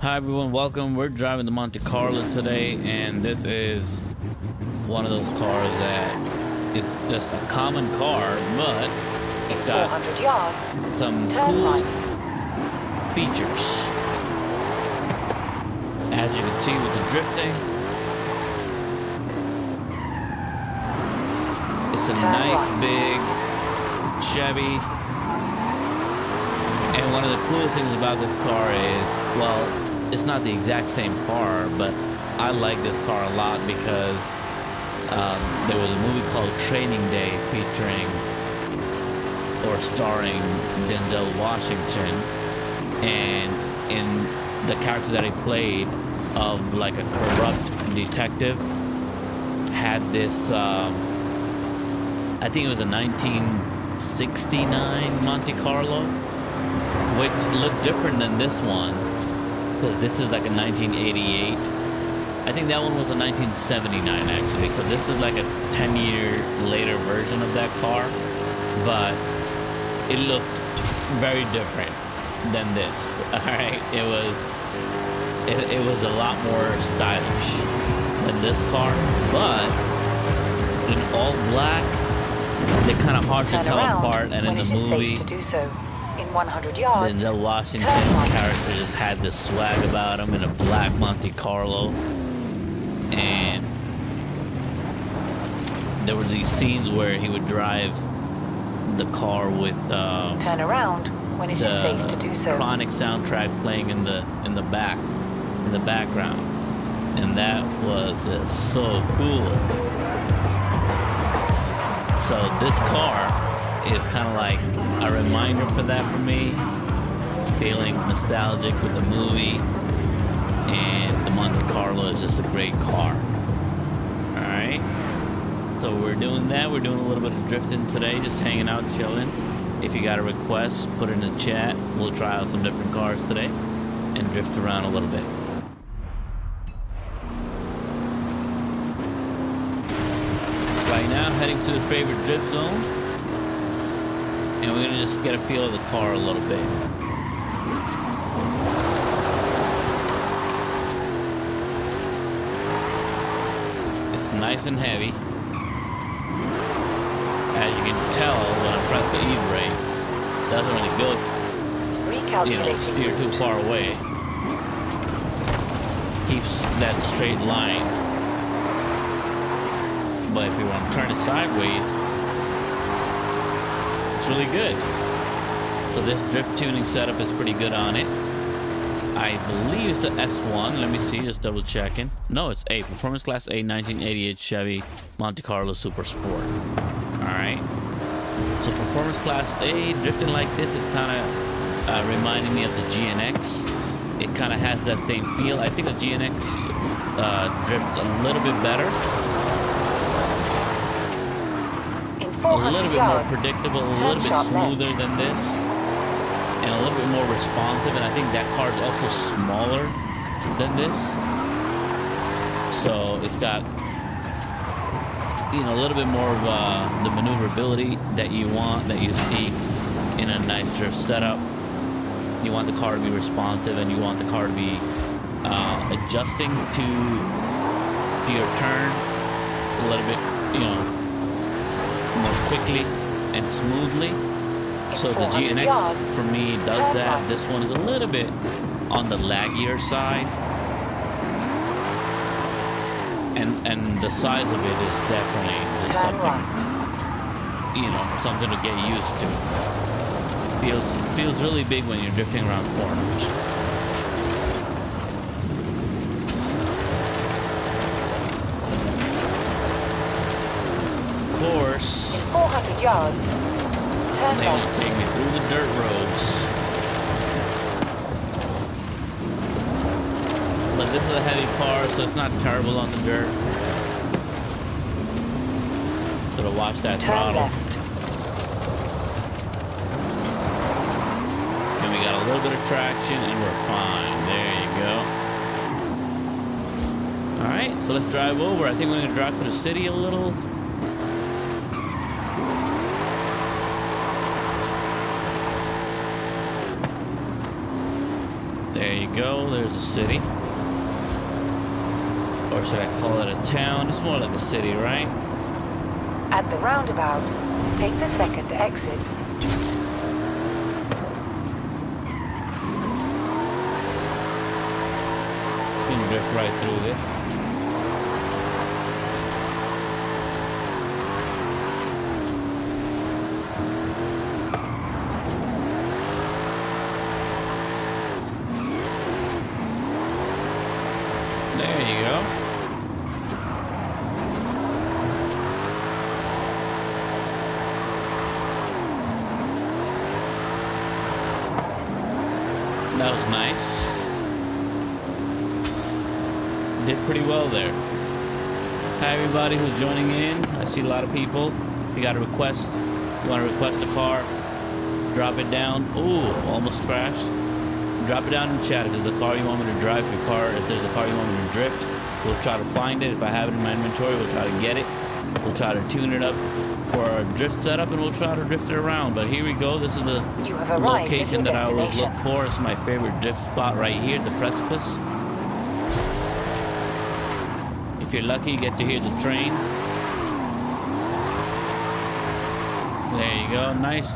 Hi everyone, welcome. We're driving the Monte Carlo today, and this is one of those cars that is just a common car, but it's got 400 yards, some turn cool right. features. As you can see with the drifting, it's a Turn nice right. big Chevy. And one of the cool things about this car is, well, it's not the exact same car, but I like this car a lot because there was a movie called Training Day featuring or starring Denzel Washington, and in the character that he played of like a corrupt detective had this I think it was a 1969 Monte Carlo, which looked different than this one. This is like a 1988. I think that one was a 1979 actually. So this is like a 10-year later version of that car, but it looked very different than this. All right, it was a lot more stylish than this car, but in all black, they're kind of hard to tell apart. And in the movie, Safe to do so. In 100 yards, Denzel Washington's character just had this swag about him in a black Monte Carlo, and there were these scenes where he would drive the car with turn around when it is safe to do so. Chronic soundtrack playing in the background, and that was so cool. So this car is kind of like a reminder for that for me, feeling nostalgic with the movie, and the Monte Carlo is just a great car. Alright, so we're doing that. We're doing a little bit of drifting today, just hanging out, chilling. If you got a request, put it in the chat. We'll try out some different cars today and drift around a little bit. Right now, heading to the favorite drift zone. And we're gonna just get a feel of the car a little bit. It's nice and heavy. As you can tell, when I press the E-brake, it doesn't really go, steer too far away. Keeps that straight line. But if you want to turn it sideways, it's really good. So this drift tuning setup is pretty good on it. I believe it's the S1. Let me see, just double checking. No, it's A. Performance Class A 1988 Chevy Monte Carlo Super Sport. Alright. So Performance Class A, drifting like this is kind of reminding me of the GNX. It kind of has that same feel. I think the GNX drifts a little bit better. A little bit more predictable, a little bit smoother than this, and a little bit more responsive. And I think that car is also smaller than this, so it's got, a little bit more of the maneuverability that you want, that you seek in a nice drift setup. You want the car to be responsive, and you want the car to be adjusting to your turn a little bit, more quickly and smoothly. So the GNX for me does that. This one is a little bit on the laggier side, and the size of it is definitely just something to get used to. Feels really big when you're drifting around corners. Course, in 400 yards, turn they will take me through the dirt roads. But this is a heavy car, so it's not terrible on the dirt. So to watch that throttle. Left. And we got a little bit of traction, and we're fine. There you go. Alright, so let's drive over. I think we're going to drive to the city a little. There you go. There's a city. Or should I call it a town? It's more like a city, right? At the roundabout, take the second exit. You can drift right through this. There you go. That was nice. Did pretty well there. Hi everybody who's joining in. I see a lot of people. If you got a request, you want to request a car, drop it down. Ooh, almost crashed. Drop it down in the chat if there's a car you want me to drive. If there's a car you want me to drift, we'll try to find it. If I have it in my inventory, we'll try to get it. We'll try to tune it up for our drift setup, and we'll try to drift it around. But here we go. This is the location that I always look for. It's my favorite drift spot right here, the precipice. If you're lucky, you get to hear the train. There you go. Nice,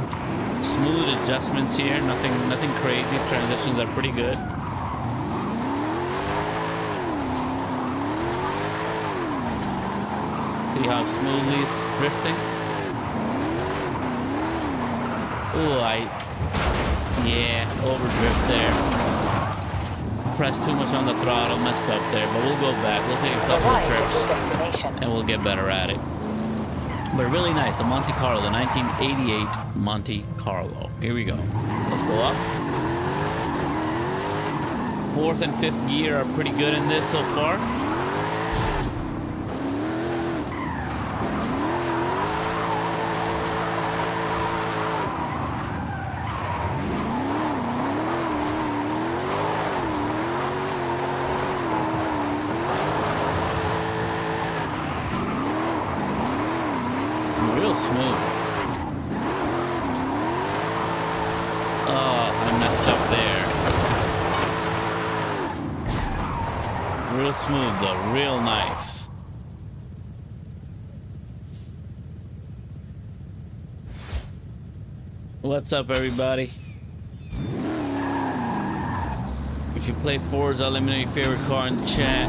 smooth adjustments here. Nothing crazy. Transitions are pretty good. See how smoothly it's drifting? Ooh, overdrift there. Pressed too much on the throttle, messed up there, but we'll go back. We'll take a couple of trips and we'll get better at it. But really nice, the Monte Carlo, the 1988 Monte Carlo. Here we go. Let's go up. Fourth and fifth gear are pretty good in this so far. Real smooth. Oh, I messed up there. Real smooth though, real nice. What's up everybody? If you play Forza, let me know your favorite car in the chat.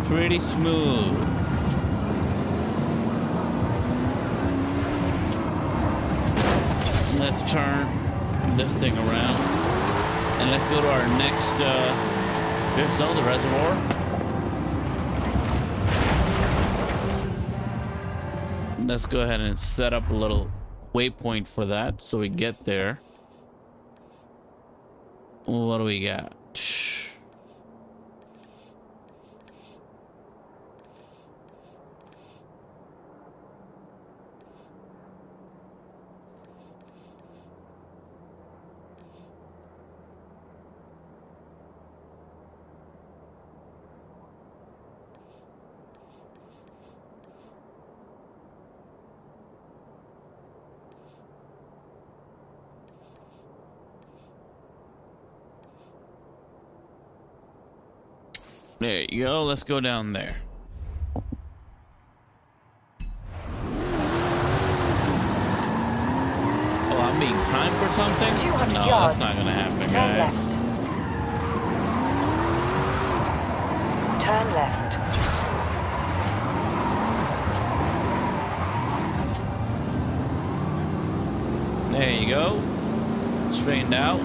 Pretty smooth. Let's turn this thing around and let's go to our next drift zone, the reservoir. Let's go ahead and set up a little waypoint for that so we get there. What do we got? There you go. Let's go down there. Oh, I'm being timed for something? 200 no, yards. That's not going to happen, Turn guys. left. Turn left. There you go. Straightened out.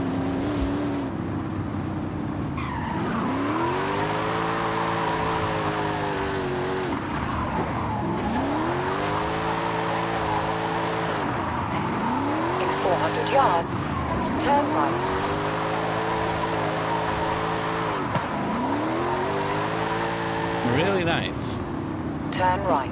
Yards, turn right. really nice. Turn right.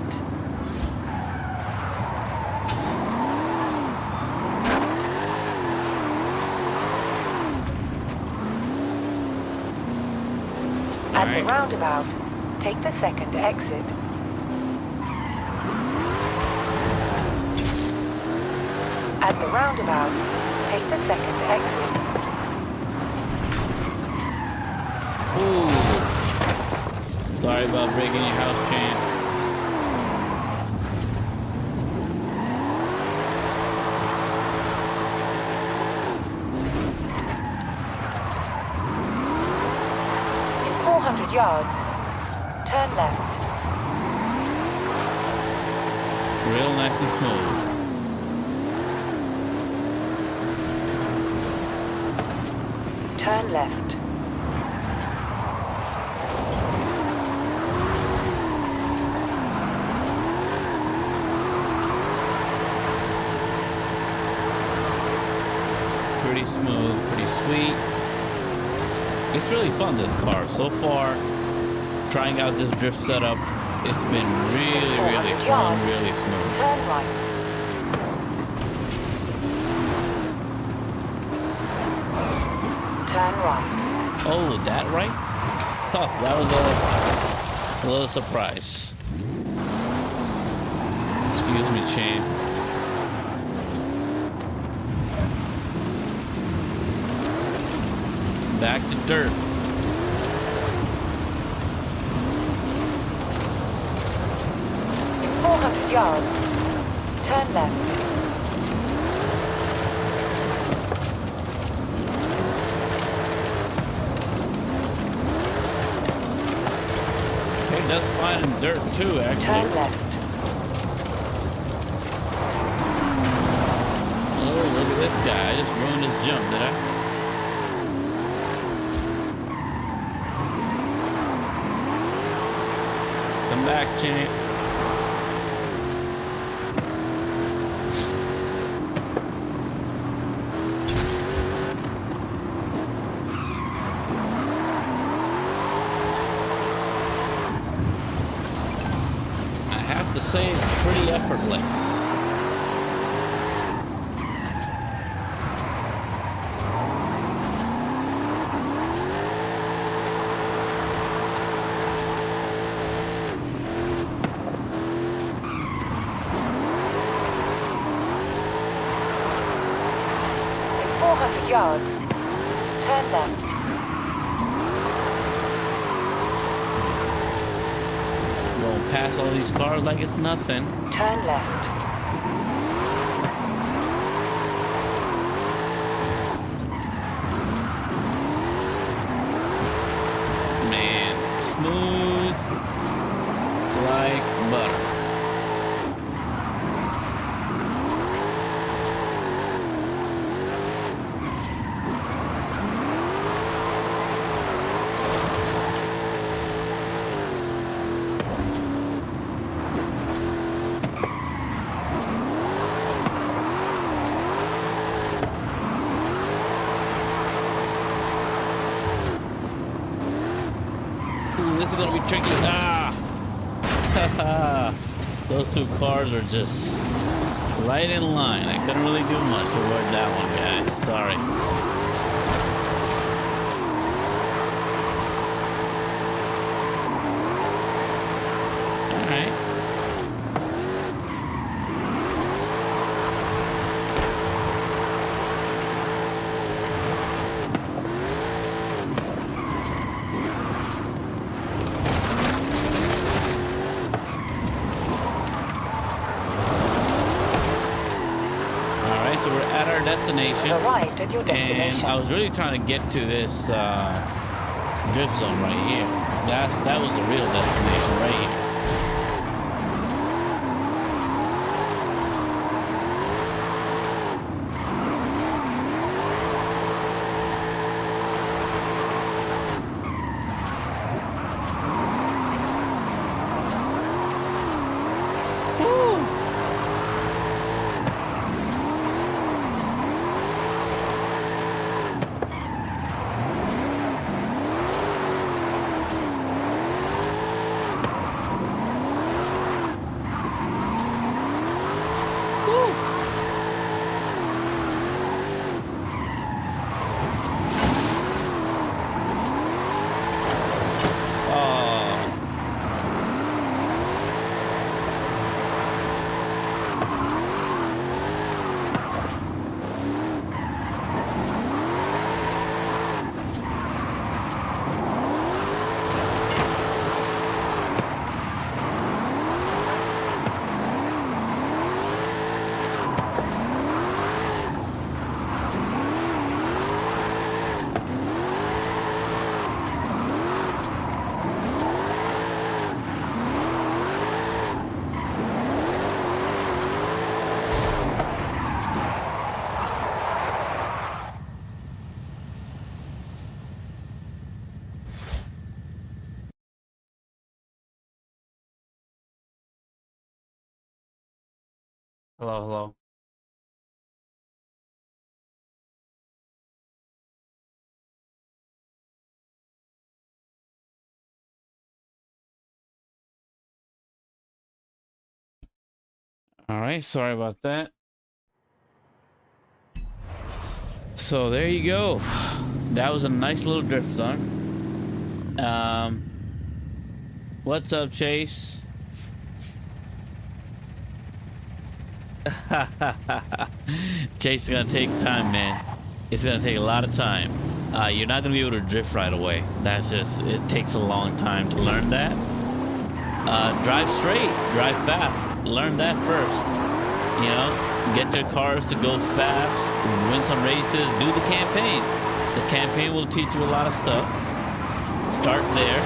At the roundabout, take the second exit. At the roundabout, take the second exit. Ooh. Sorry about breaking your house, champ. In 400 yards, turn left. Real nice and smooth. Turn left. Pretty smooth, pretty sweet. It's really fun, this car. So far, trying out this drift setup, it's been really, really fun, really smooth. Turn right. Turn right. Oh, that right? Oh, that was a little surprise. Excuse me, champ. Back to dirt. In 400 yards, turn left. Hey, that's fine in dirt too, actually. Turn left. Oh, look at this guy. I just ruined his jump, did I? Come back, champ. I have to say it's pretty effortless. Yards. Turn left. Going past all these cars like it's nothing. Turn left. Man, smooth like butter. This is gonna be tricky. Ah! Those two cars are just right in line. I couldn't really do much to avoid that one, guys. Sorry. Alright. Destination. Arrived at your destination. And I was really trying to get to this drift zone right here. That was the real destination right here. Hello, hello. All right, sorry about that. So there you go. That was a nice little drift zone. What's up, Chase? Chase is gonna take time, man. It's gonna take a lot of time. You're not gonna be able to drift right away. That's just, it takes a long time to learn that. Drive straight, drive fast. Learn that first. You know, get your cars to go fast, win some races, do the campaign. The campaign will teach you a lot of stuff. Start there.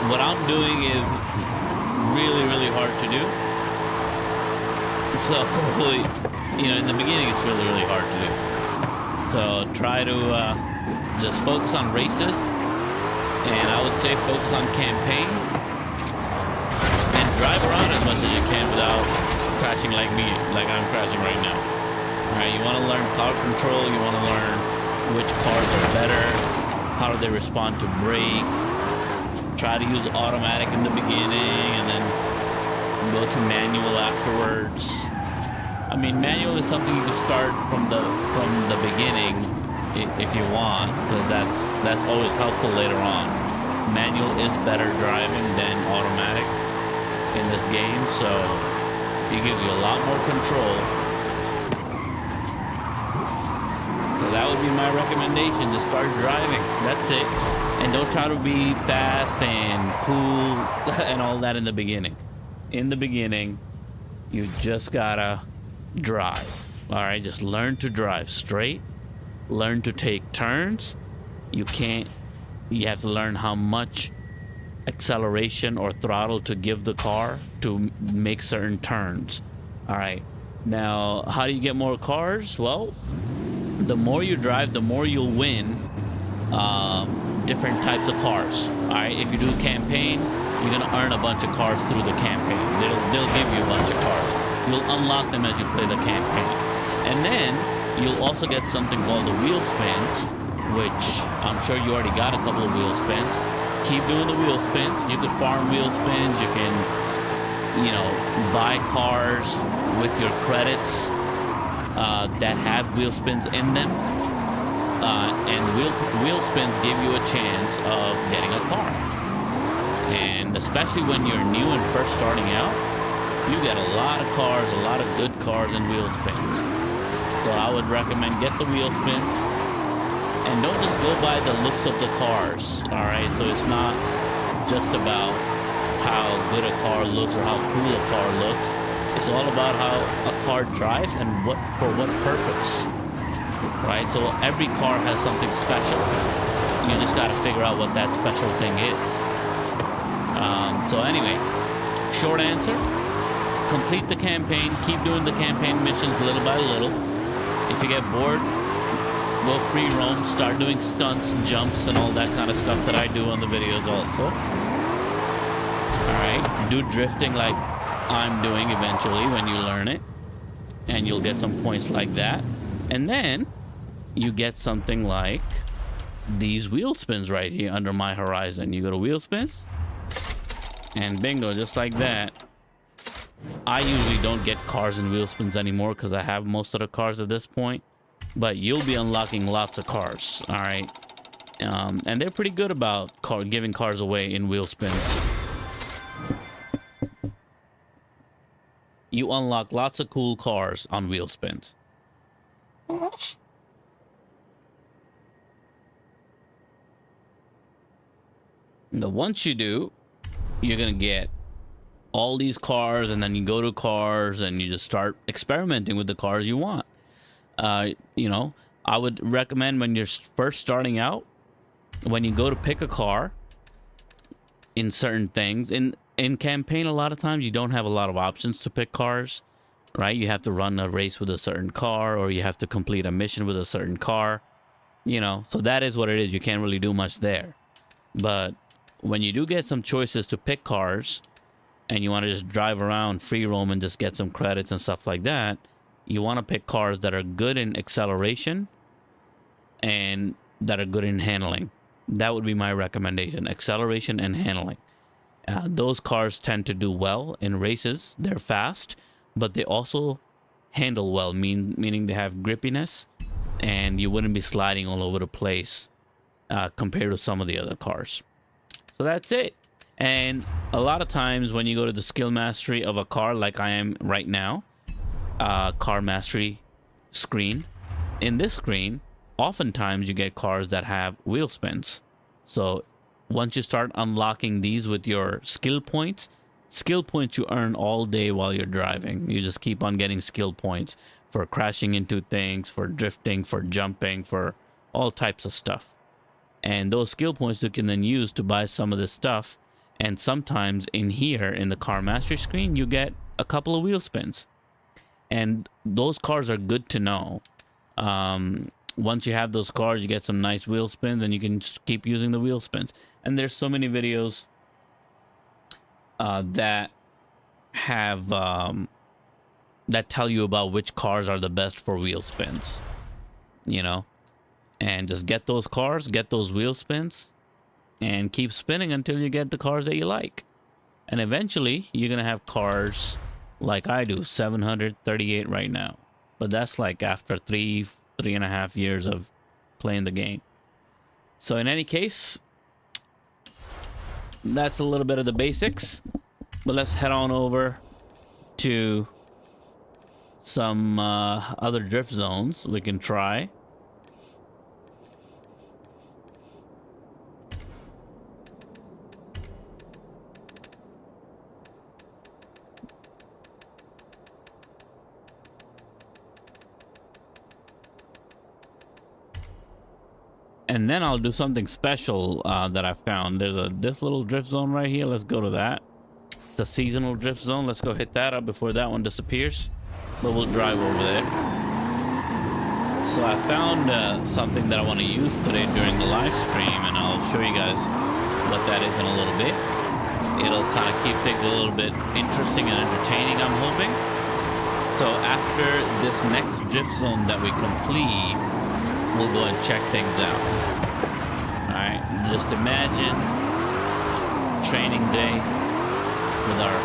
What I'm doing is really, really hard to do. So, you know, in the beginning, it's really, really hard to do. So try to just focus on races. And I would say focus on campaign. And drive around as much as you can without crashing like me, like I'm crashing right now. Alright, you want to learn car control. You want to learn which cars are better. How do they respond to brake. Try to use automatic in the beginning and then go to manual afterwards. I mean, manual is something you can start from the beginning if you want, because that's always helpful later on. Manual is better driving than automatic in this game, so it gives you a lot more control. So that would be my recommendation, to start driving. That's it. And don't try to be fast and cool and all that in the beginning. In the beginning, you just gotta drive. All right, just learn to drive straight. Learn to take turns. You have to learn how much acceleration or throttle to give the car to make certain turns. All right. Now, how do you get more cars? Well, the more you drive, the more you'll win different types of cars. All right, if you do a campaign, you're gonna earn a bunch of cars through the campaign. They'll give you a bunch of cars. You'll unlock them as you play the campaign, and then you'll also get something called the wheel spins, which I'm sure you already got a couple of wheel spins. Keep doing the wheel spins. You could farm wheel spins. You can, you know, buy cars with your credits that have wheel spins in them. And wheel spins give you a chance of getting a car. And especially when you're new and first starting out, you get a lot of cars, a lot of good cars and wheel spins. So I would recommend get the wheel spins. And don't just go by the looks of the cars, all right? So it's not just about how good a car looks or how cool a car looks. It's all about how a car drives and for what purpose. Right, so every car has something special. You just got to figure out what that special thing is. So anyway, short answer: complete the campaign. Keep doing the campaign missions little by little. If you get bored, go free roam. Start doing stunts, jumps, and all that kind of stuff that I do on the videos also. All right, do drifting like I'm doing eventually when you learn it, and you'll get some points like that. And then you get something like these wheel spins right here under my horizon. You go to wheel spins and bingo, just like that. I usually don't get cars and wheel spins anymore because I have most of the cars at this point, but you'll be unlocking lots of cars. All right. And they're pretty good about giving cars away in wheel spins. You unlock lots of cool cars on wheel spins. Now, once you do, you're gonna get all these cars, and then you go to cars and you just start experimenting with the cars you want. You know, I would recommend when you're first starting out, when you go to pick a car in certain things, in campaign, a lot of times you don't have a lot of options to pick cars, right? You have to run a race with a certain car, or you have to complete a mission with a certain car, you know, so that is what it is. You can't really do much there. But when you do get some choices to pick cars and you want to just drive around free roam and just get some credits and stuff like that, you want to pick cars that are good in acceleration and that are good in handling. That would be my recommendation: acceleration and handling. Those cars tend to do well in races. They're fast, but they also handle well, meaning they have grippiness, and you wouldn't be sliding all over the place compared to some of the other cars. So that's it. And a lot of times when you go to the skill mastery of a car, like I am right now, car mastery screen, in this screen, oftentimes you get cars that have wheel spins. So once you start unlocking these with your skill points you earn all day while you're driving. You just keep on getting skill points for crashing into things, for drifting, for jumping, for all types of stuff. And those skill points you can then use to buy some of this stuff. And sometimes in here, in the car mastery screen, you get a couple of wheel spins. And those cars are good to know. Once you have those cars, you get some nice wheel spins, and you can just keep using the wheel spins. And there's so many videos that have that tell you about which cars are the best for wheel spins, you know. And just get those cars, get those wheel spins, and keep spinning until you get the cars that you like. And eventually you're gonna have cars like I do, 738 right now, but that's like after three and a half years of playing the game. So in any case, that's a little bit of the basics, but let's head on over to some other drift zones we can try. And then I'll do something special that I found. There's this little drift zone right here. Let's go to that. It's a seasonal drift zone. Let's go hit that up before that one disappears. But we'll drive over there. So I found something that I want to use today during the live stream, and I'll show you guys what that is in a little bit. It'll kind of keep things a little bit interesting and entertaining, I'm hoping. So after this next drift zone that we complete, we'll go and check things out. Alright, just imagine training day with our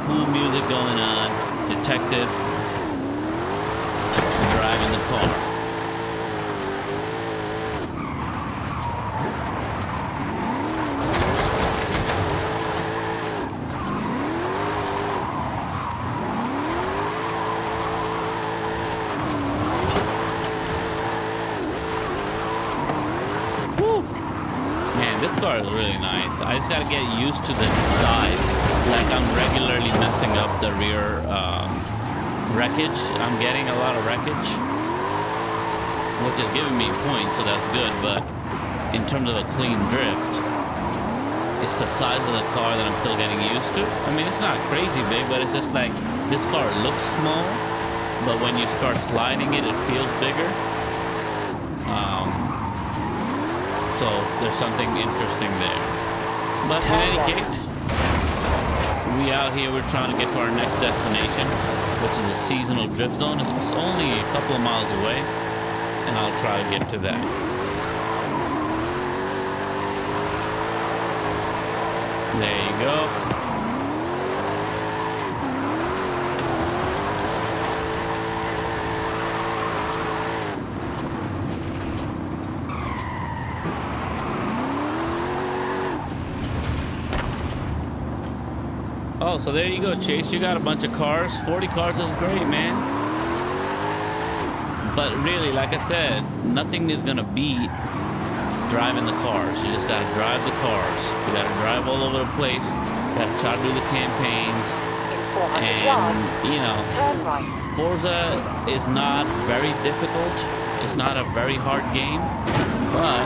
cool music going on, detective driving the car. This car is really nice. I just gotta get used to the size. Like, I'm regularly messing up the rear wreckage. I'm getting a lot of wreckage, which is giving me points, so that's good. But in terms of a clean drift, it's the size of the car that I'm still getting used to. I mean, it's not crazy big, but it's just like, this car looks small, but when you start sliding it, it feels bigger. So there's something interesting there. But in any case, we out here, we're trying to get to our next destination, which is a seasonal drift zone. It's only a couple of miles away, and I'll try to get to that. There you go. Oh, so there you go, Chase. You got a bunch of cars. 40 cars is great, man. But really, like I said, nothing is gonna beat driving the cars. You just gotta drive the cars. You gotta drive all over the place. You gotta try to do the campaigns. And, you know, Forza is not very difficult. It's not a very hard game, but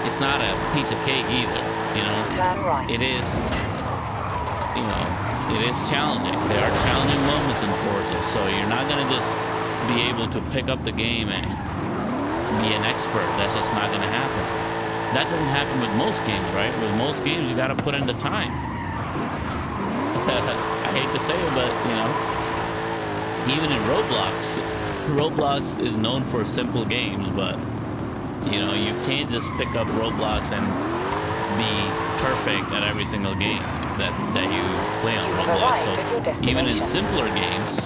it's not a piece of cake either, you know. It is, you know, it is challenging. There are challenging moments in Forza, so you're not going to just be able to pick up the game and be an expert. That's just not going to happen. That doesn't happen with most games, right? With most games, you gotta put in the time. I hate to say it, but you know, even in Roblox is known for simple games, but you know, you can't just pick up Roblox and be perfect at every single game that you play on Roblox. So even in simpler games,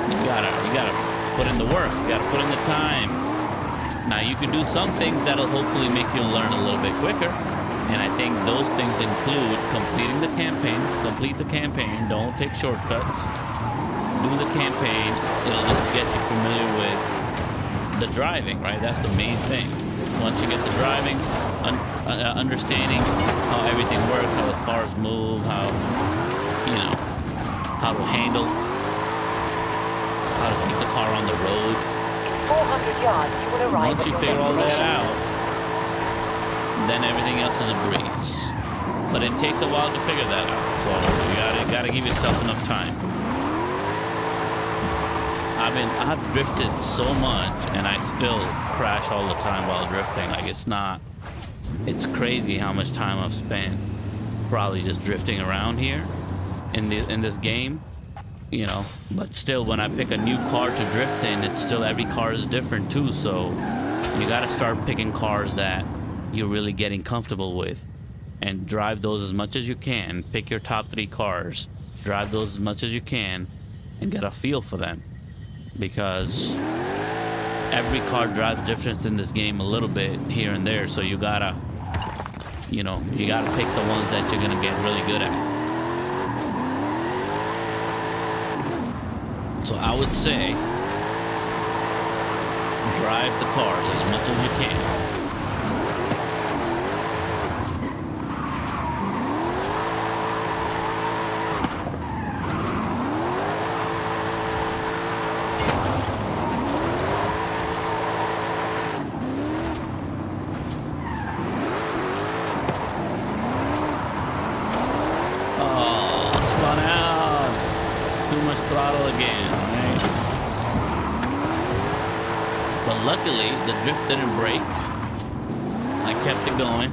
you gotta put in the work, you gotta put in the time. Now you can do some things that'll hopefully make you learn a little bit quicker, and I think those things include completing the campaign. Complete the campaign. Don't take shortcuts. Do the campaign. It'll just get you familiar with the driving, right? That's the main thing. Once you get the driving, understanding how everything works, how the cars move, how you know how to handle, how to keep the car on the road. 400 yards, you will arrive Once you at figure your all that destination. out, then everything else is a breeze. But it takes a while to figure that out, so you gotta give yourself enough time. I've drifted so much, and I still crash all the time while drifting. Like it's crazy how much time I've spent probably just drifting around here in this game. You know, but still, when I pick a new car to drift in, it's still, every car is different too. So you got to start picking cars that you're really getting comfortable with and drive those as much as you can. Pick your top 3 cars, drive those as much as you can, and get a feel for them, because every car drives different in this game a little bit here and there. So you gotta pick the ones that you're gonna get really good at. So I would say drive the cars as much as you can. Luckily, the drift didn't break. I kept it going.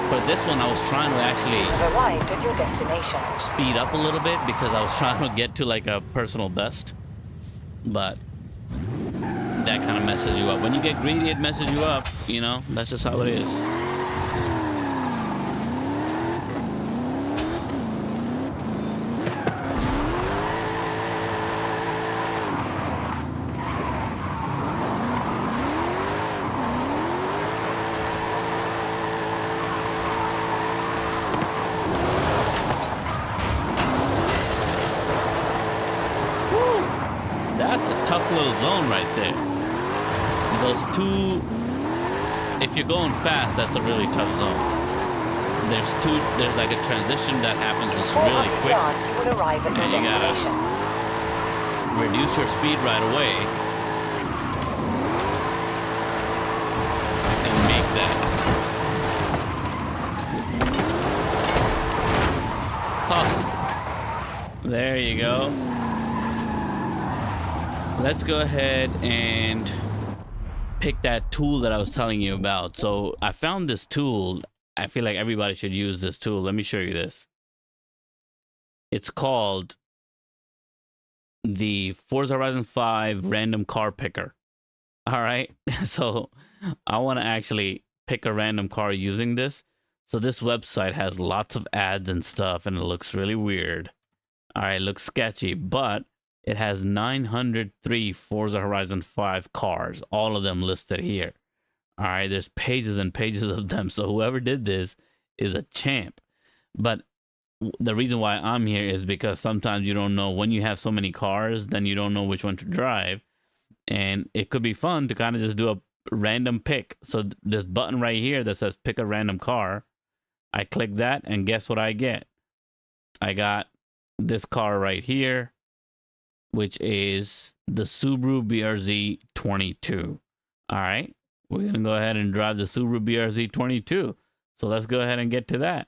For this one, I was trying to actually arrived at your destination. Speed up a little bit because I was trying to get to like a personal best. But that kind of messes you up. When you get greedy, it messes you up. You know, that's just how it is. Zone right there. Those two, if you're going fast, that's a really tough zone. There's like a transition that happens just really quick, you will arrive at and you gotta reduce your speed right away and make that. Oh, there you go. Let's go ahead and pick that tool that I was telling you about. So I found this tool. I feel like everybody should use this tool. Let me show you this. It's called the Forza Horizon 5 random car picker. All right. So I want to actually pick a random car using this. So this website has lots of ads and stuff, and it looks really weird. All right, it looks sketchy, but it has 903 Forza Horizon 5 cars, all of them listed here. All right, there's pages and pages of them. So whoever did this is a champ. But the reason why I'm here is because sometimes you don't know, when you have so many cars, then you don't know which one to drive. And it could be fun to kind of just do a random pick. So this button right here that says pick a random car, I click that, and guess what I get? I got this car right here, which is the Subaru BRZ 22. All right, we're going to go ahead and drive the Subaru BRZ 22. So let's go ahead and get to that.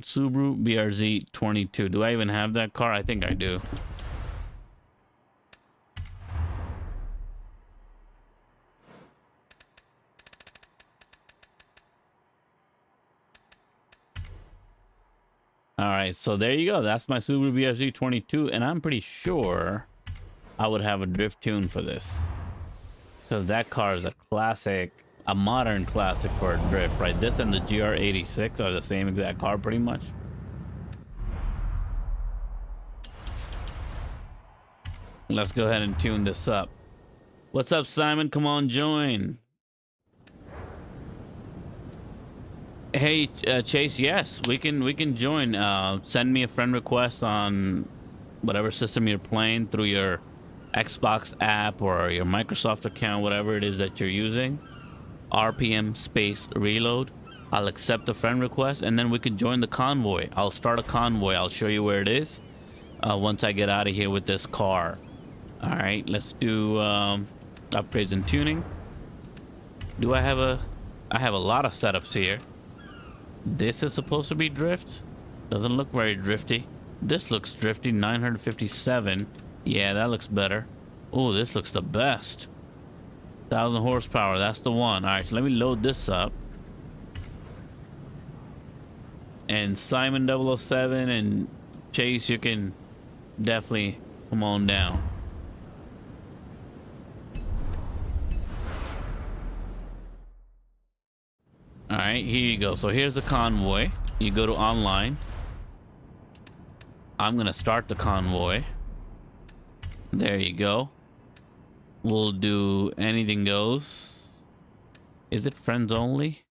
Subaru BRZ 22. Do I even have that car? I think I do. All right, so there you go. That's my Subaru BRZ 22, and I'm pretty sure I would have a drift tune for this, because that car is a classic, a modern classic for a drift, right? This and the GR86 are the same exact car, pretty much. Let's go ahead and tune this up. What's up, Simon? Come on, join. Hey, Chase. Yes, we can join. Send me a friend request on whatever system you're playing through your Xbox app or your Microsoft account, whatever it is that you're using. RPM space reload. I'll accept the friend request, and then we can join the convoy. I'll start a convoy. I'll show you where it is once I get out of here with this car. All right, let's do upgrades and tuning. Do I have a... I have a lot of setups here. This is supposed to be drift. Doesn't look very drifty. This looks drifty. 957. Yeah, that looks better. Oh, this looks the best. 1,000 horsepower. That's the one. All right, so let me load this up. And Simon 007 and Chase, you can definitely come on down. All right, here you go. So here's the convoy. You go to online. I'm gonna start the convoy. There you go. We'll do anything goes. Is it friends only?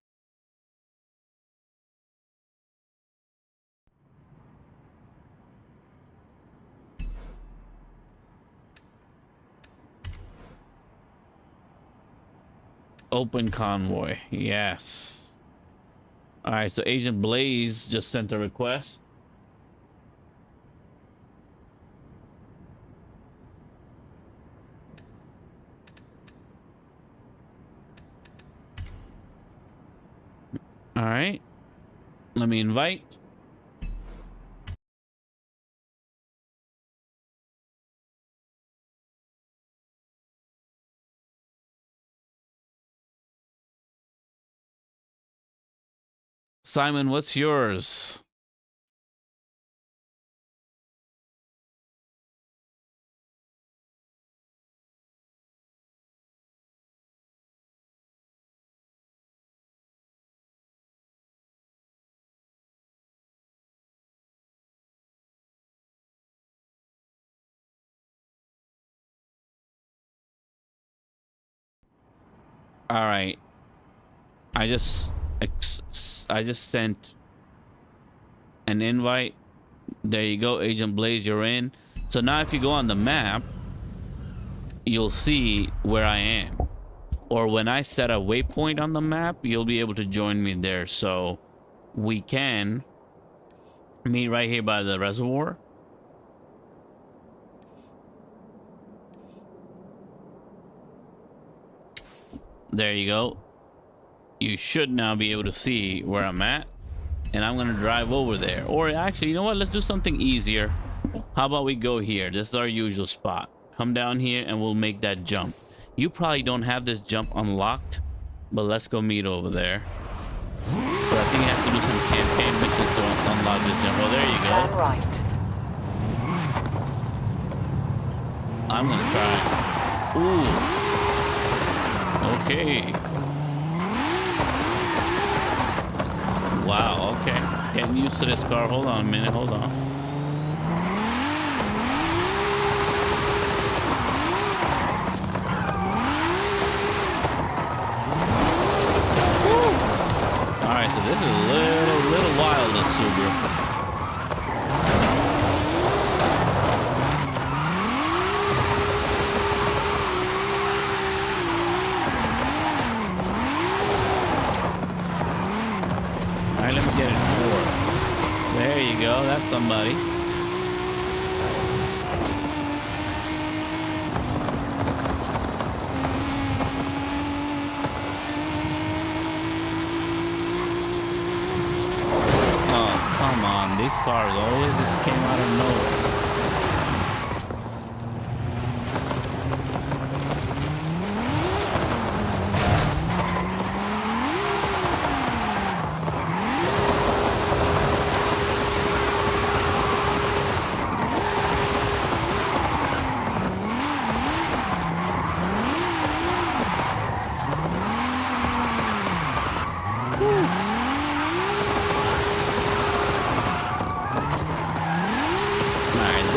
Open convoy. Yes. All right, so Agent Blaze just sent a request. All right, let me invite. Simon, what's yours? All right, I just sent an invite. There you go, Agent Blaze, you're in. So now if you go on the map, you'll see where I am. Or when I set a waypoint on the map, you'll be able to join me there. So we can meet right here by the reservoir. There you go. You should now be able to see where I'm at. And I'm gonna drive over there. Or actually, you know what? Let's do something easier. How about we go here? This is our usual spot. Come down here and we'll make that jump. You probably don't have this jump unlocked, but let's go meet over there. But I think you have to do some campaign missions to unlock this jump. Oh, there you go. Turn right. I'm gonna try. Ooh. Okay. Wow, okay. Getting used to this car. Hold on a minute, hold on. Alright, so this is a little wild, this Subaru. Alright, let me get it forward. There you go, that's somebody. These cars always just came out of nowhere.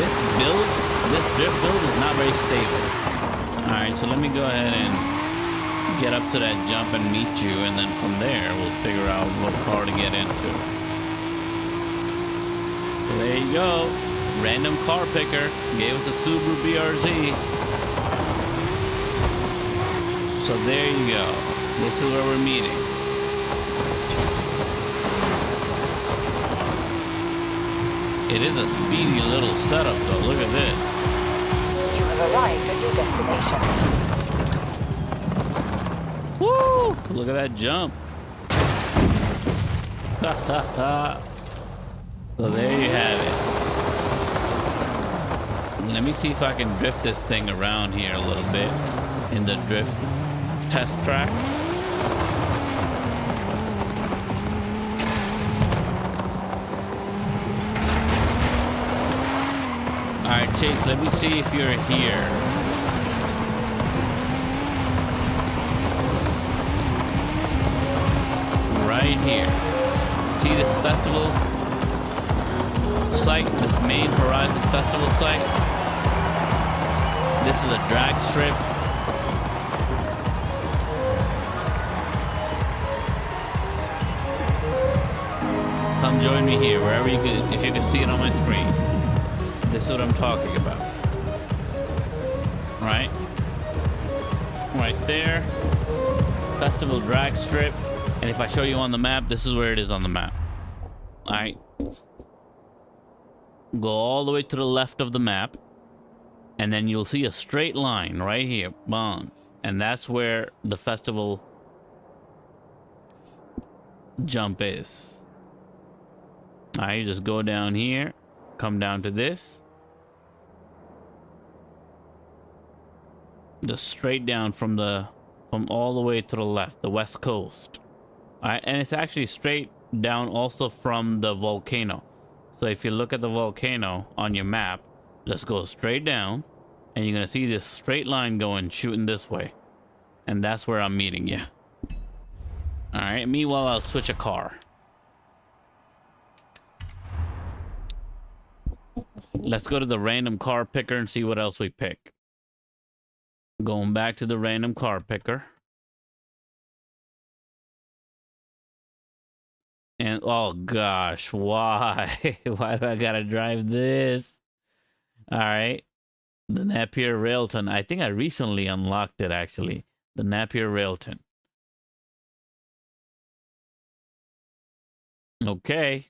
this drift build is not very stable. All right, so let me go ahead and get up to that jump and meet you, and then from there we'll figure out what car to get into. So there you go. Random car picker gave us a Subaru BRZ. So there you go. This is where we're meeting. It is a speedy little setup though. Look at this. You have arrived at your destination. Woo! Look at that jump. So there you have it. Let me see if I can drift this thing around here a little bit in the drift test track. All right, Chase, let me see if you're here. Right here. See this festival site, this main Horizon Festival site? This is a drag strip. Come join me here, wherever you can, if you can see it on my screen. This is what I'm talking about. Right? Right there. Festival drag strip. And if I show you on the map, this is where it is on the map. All right. Go all the way to the left of the map. And then you'll see a straight line right here. Boom. And that's where the festival jump is. All right, you just go down here. Come down to this. Just straight down from all the way to the left, the west coast. All right, and it's actually straight down also from the volcano. So if you look at the volcano on your map, just go straight down, and you're gonna see this straight line going, shooting this way. And that's where I'm meeting you. All right, meanwhile, I'll switch a car. Let's go to the random car picker and see what else we pick. Going back to the random car picker. And oh gosh, why? Why do I gotta drive this? All right. The Napier Railton. I think I recently unlocked it actually. The Napier Railton. Okay.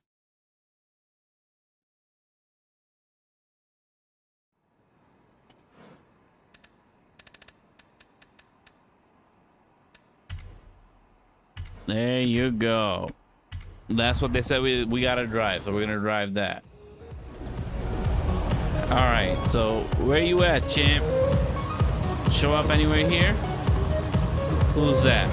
There you go. That's what they said we gotta drive, so we're gonna drive that. All right, so where you at, champ? Show up anywhere here? Who's that?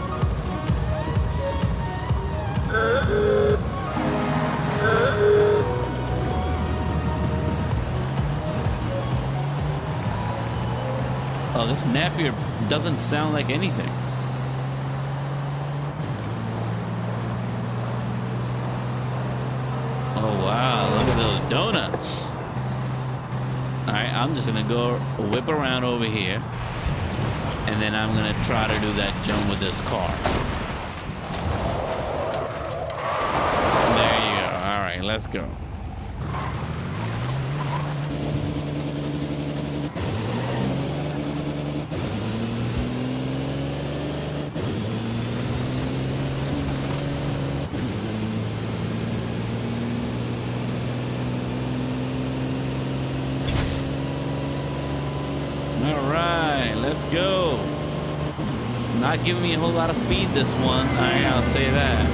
Oh, this Napier doesn't sound like anything. Oh wow, look at those donuts. All right, I'm just gonna go whip around over here, and then I'm gonna try to do that jump with this car. There you go. All right, let's go. Let's go. Not giving me a whole lot of speed this one. Alright, I'll say that.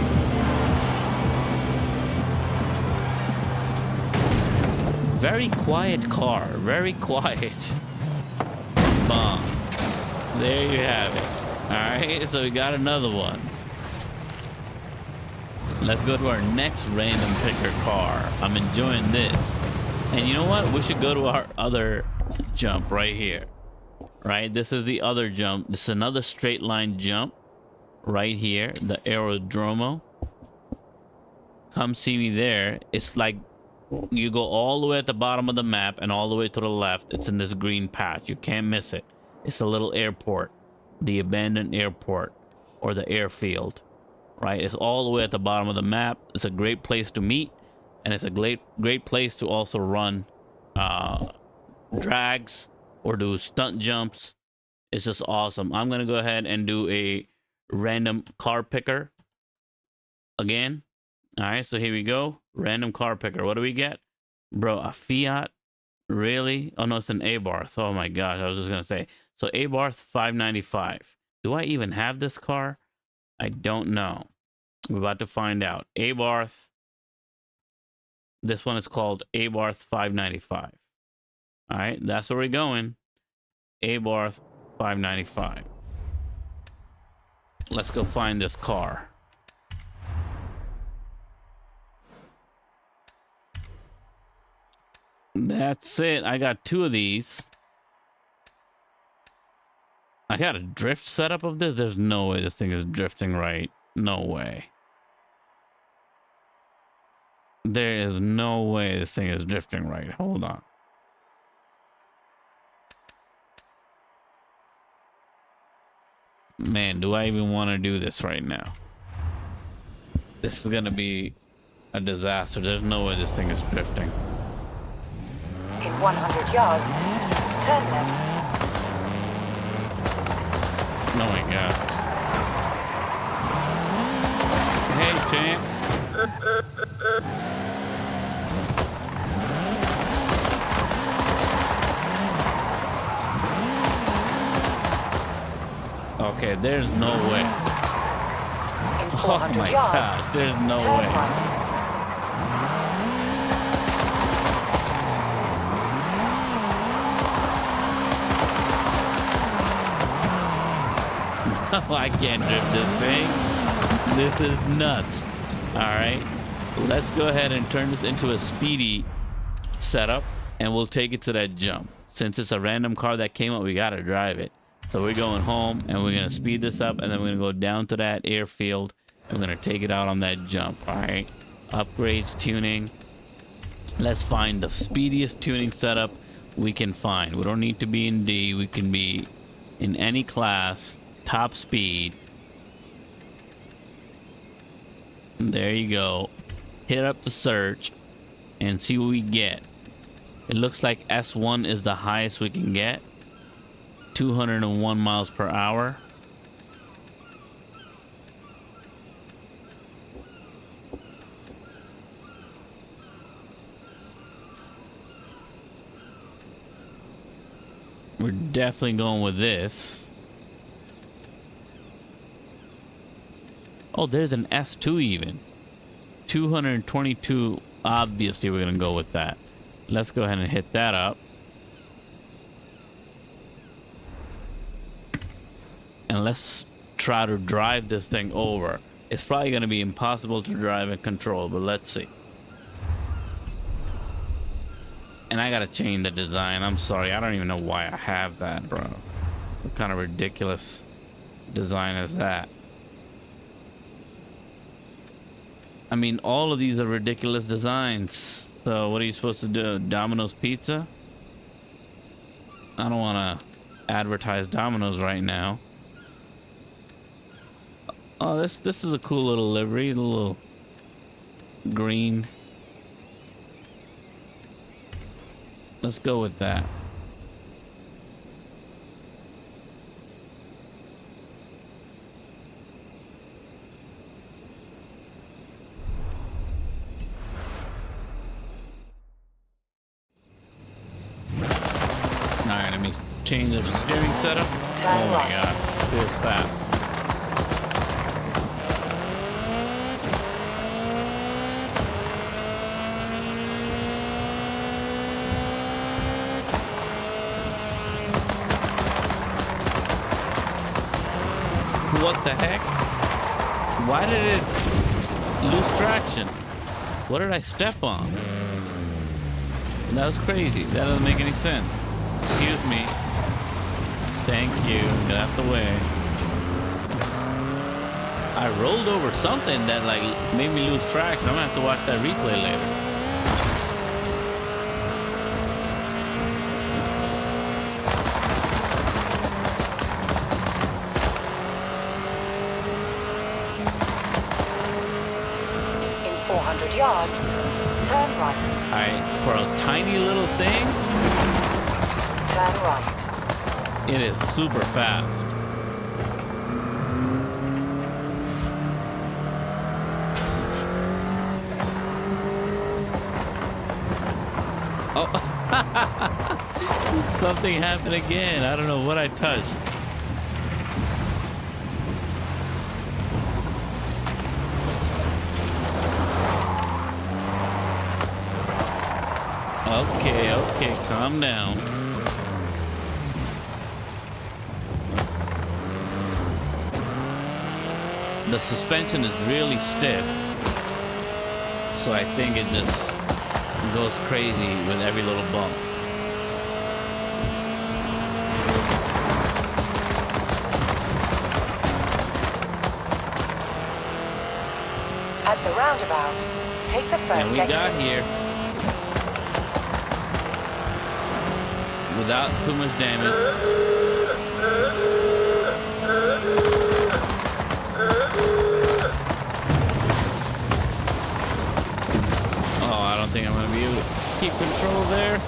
Very quiet car. Very quiet. Bomb. There you have it. Alright, so we got another one. Let's go to our next random picker car. I'm enjoying this. And you know what? We should go to our other jump right here. Right, this is the other jump. This is another straight line jump right here, the aerodromo. Come see me there. It's like You go all the way at the bottom of the map and all the way to the left. It's in this green patch. You can't miss it. It's a little airport, the abandoned airport or the airfield, right? It's all the way at the bottom of the map. It's a great place to meet, and it's a great place to also run drags or do stunt jumps. It's just awesome. I'm gonna go ahead and do a random car picker again. All right, so here we go. Random car picker. What do we get? Bro, a Fiat? Really? Oh, no, it's an Abarth. Oh, my gosh. I was just going to say. So, Abarth 595. Do I even have this car? I don't know. We're about to find out. Abarth. This one is called Abarth 595. All right, that's where we're going. Abarth 595. Let's go find this car. That's it. I got 2 of these. I got a drift setup of this. There's no way this thing is drifting right. No way. There is no way this thing is drifting right. Hold on. Man, do I even want to do this right now? This is going to be a disaster. There's no way this thing is drifting. In 100 yards, turn left. Oh my god. Hey, champ. Okay, there's no way. In Oh 400 my yards, gosh, there's no turn way. right. I can't drift this thing. This is nuts. All right, let's go ahead and turn this into a speedy setup, and we'll take it to that jump. Since it's a random car that came up, we gotta drive it. So we're going home, and we're gonna speed this up, and then we're gonna go down to that airfield, and we're gonna take it out on that jump. All right, upgrades, tuning. Let's find the speediest tuning setup we can find. We don't need to be in D. We can be in any class. Top speed. There you go. Hit up the search and see what we get. It looks like S1 is the highest we can get. 201 miles per hour. We're definitely going with this. Oh, there's an S2 even. 222. Obviously, we're going to go with that. Let's go ahead and hit that up. And let's try to drive this thing over. It's probably going to be impossible to drive and control, but let's see. And I got to change the design. I'm sorry. I don't even know why I have that, bro. What kind of ridiculous design is that? I mean, all of these are ridiculous designs. So what are you supposed to do? Domino's Pizza? I don't want to advertise Domino's right now. Oh, this is a cool little livery, a little green. Let's go with that. Alright, let me change the steering setup. Oh my god, it feels fast. What the heck? Why did it lose traction? What did I step on? That was crazy. That doesn't make any sense. Excuse me. Thank you. Get out the way. I rolled over something that like made me lose traction. I'm gonna have to watch that replay later. 400 yards, turn right. Alright, for a tiny little thing, Turn right. it is super fast. Oh, something happened again. I don't know what I touched. Okay, calm down. The suspension is really stiff, so I think it just goes crazy with every little bump. At the roundabout, take the first And we exit. got here without too much damage. Oh, I don't think I'm gonna be able to keep control there.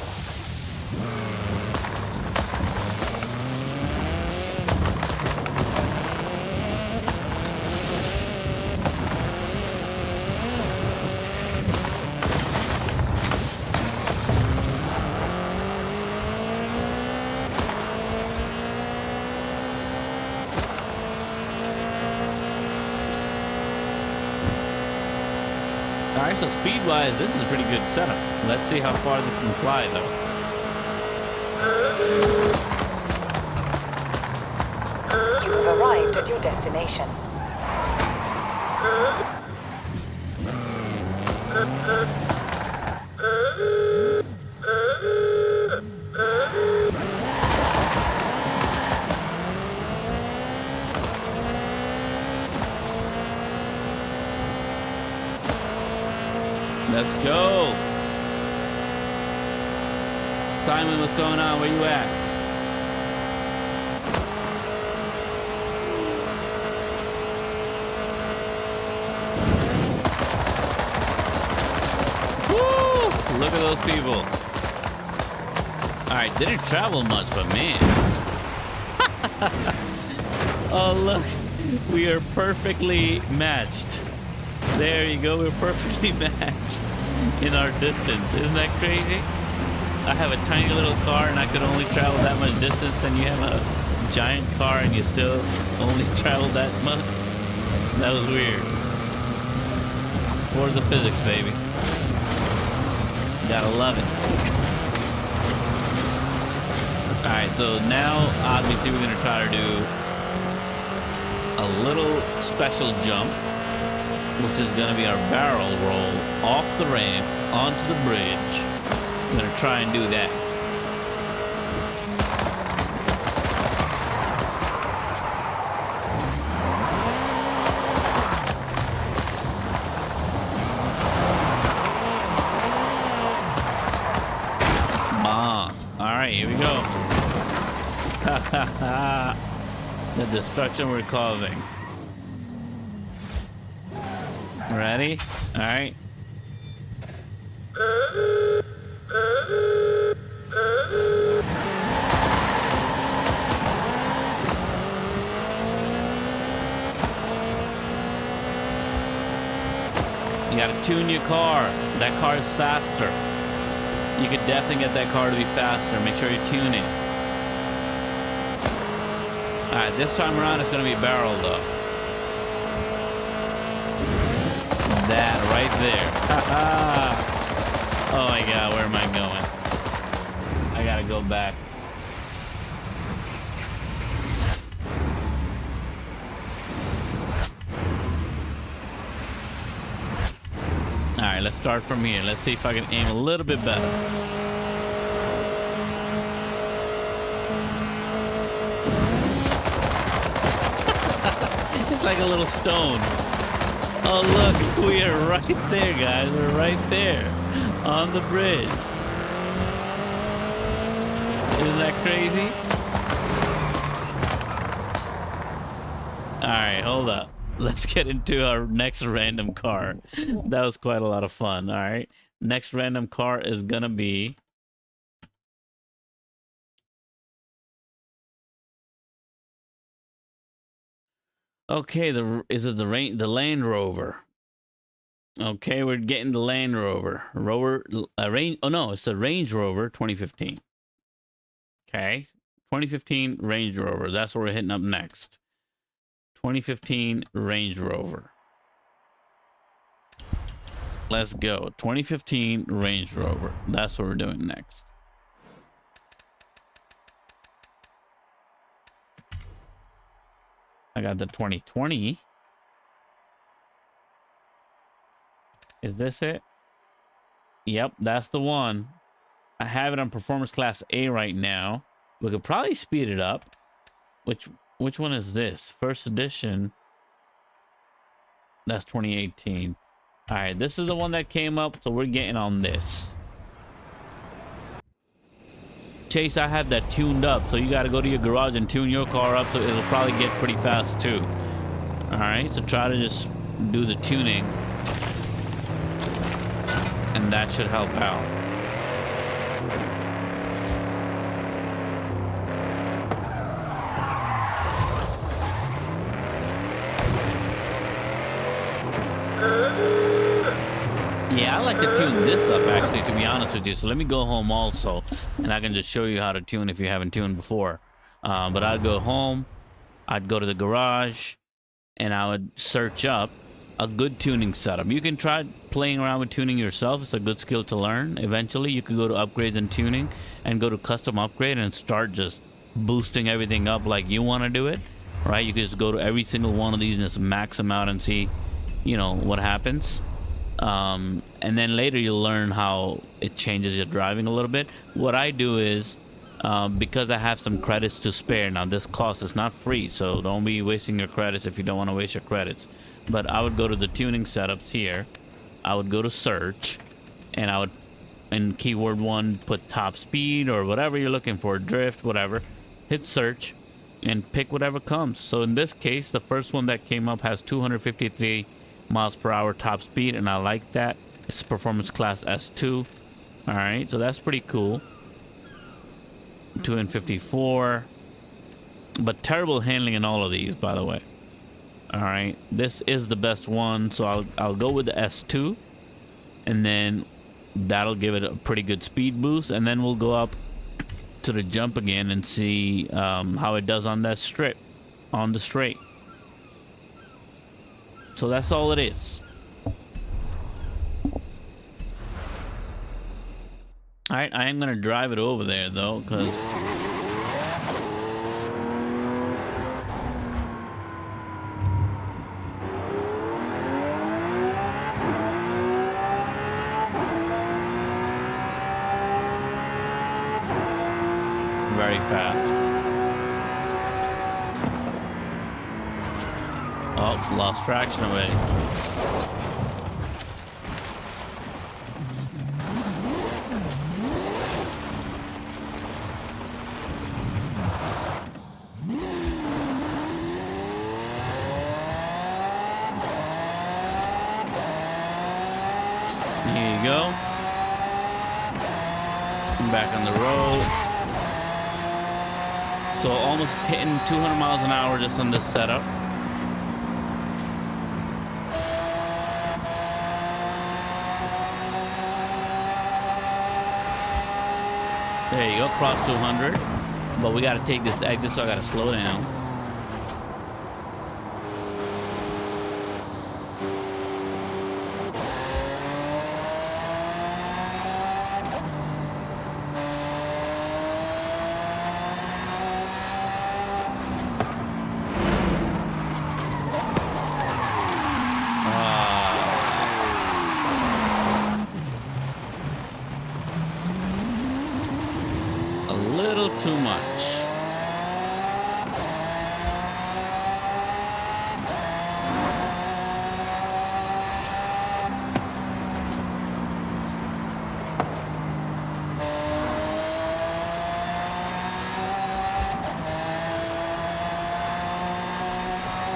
Alright, so speed-wise, this is a pretty good setup. Let's see how far this can fly, though. You have arrived at your destination. Let's go. Simon, what's going on? Where you at? Woo! Look at those people. Alright, didn't travel much, but man. Oh, look. We are perfectly matched. There you go, we're perfectly matched in our distance. Isn't that crazy? I have a tiny little car and I could only travel that much distance, and you have a giant car and you still only travel that much? That was weird. Forza physics, baby. Gotta love it. Alright, so now obviously we're gonna try to do a little special jump, which is going to be our barrel roll off the ramp onto the bridge. I'm going to try and do that. Bomb. All right, here we go. The destruction we're causing. Ready? All right. You gotta tune your car. That car is faster. You could definitely get that car to be faster. Make sure you tune it. All right, this time around it's gonna be barrel though. That right there. Oh my god, where am I going? I gotta go back. Alright, let's start from here. Let's see if I can aim a little bit better. It's like a little stone. Oh look, we are right there, guys. We're right there on the bridge. Isn't that crazy? Alright, hold up. let's get into our next random car. That was quite a lot of fun. All right. Next random car is going to be... Okay, is it the Land Rover? Okay, we're getting the Land Rover. Oh no, it's the Range Rover 2015. Okay, 2015 Range Rover. That's what we're hitting up next. 2015 Range Rover. Let's go. 2015 Range Rover. That's what we're doing next. I got the 2020. Is this it? Yep, that's the one. I have it on Performance Class A right now. We could probably speed it up. Which one is this? First edition. That's 2018. All right, this is the one that came up, so we're getting on this. Chase, I have that tuned up, so you got to go to your garage and tune your car up, so it'll probably get pretty fast too. All right, so try to just do the tuning, and that should help out. Yeah, I like to tune this up, actually, to be honest with you. So let me go home also, and I can just show you how to tune if you haven't tuned before. But I'd go home, I'd go to the garage, and I would search up a good tuning setup. You can try playing around with tuning yourself. It's a good skill to learn. Eventually, you can go to upgrades and tuning and go to custom upgrade and start just boosting everything up like you want to do it, right? You can just go to every single one of these and just max them out and see, you know, what happens. And then later you'll learn how it changes your driving a little bit. What I do is, because I have some credits to spare, now this cost is not free, so don't be wasting your credits if you don't want to waste your credits. But I would go to the tuning setups here, I would go to search, and I would, in keyword 1, put top speed or whatever you're looking for, drift, whatever, hit search and pick whatever comes. So in this case, the first one that came up has 253 miles per hour top speed, and I like that. It's performance class S2. All right, so that's pretty cool. 254, but terrible handling in all of these, by the way. All right, this is the best one, so I'll go with the S2, and then that'll give it a pretty good speed boost, and then we'll go up to the jump again and see how it does on that strip, on the straight. So that's all it is. All right, I am gonna drive it over there though, because very fast. Oh, lost traction already. Here you go. Back on the road. So almost hitting 200 miles an hour just on this setup. There you go, cross 200. But we gotta take this exit, so I gotta slow down. Too much.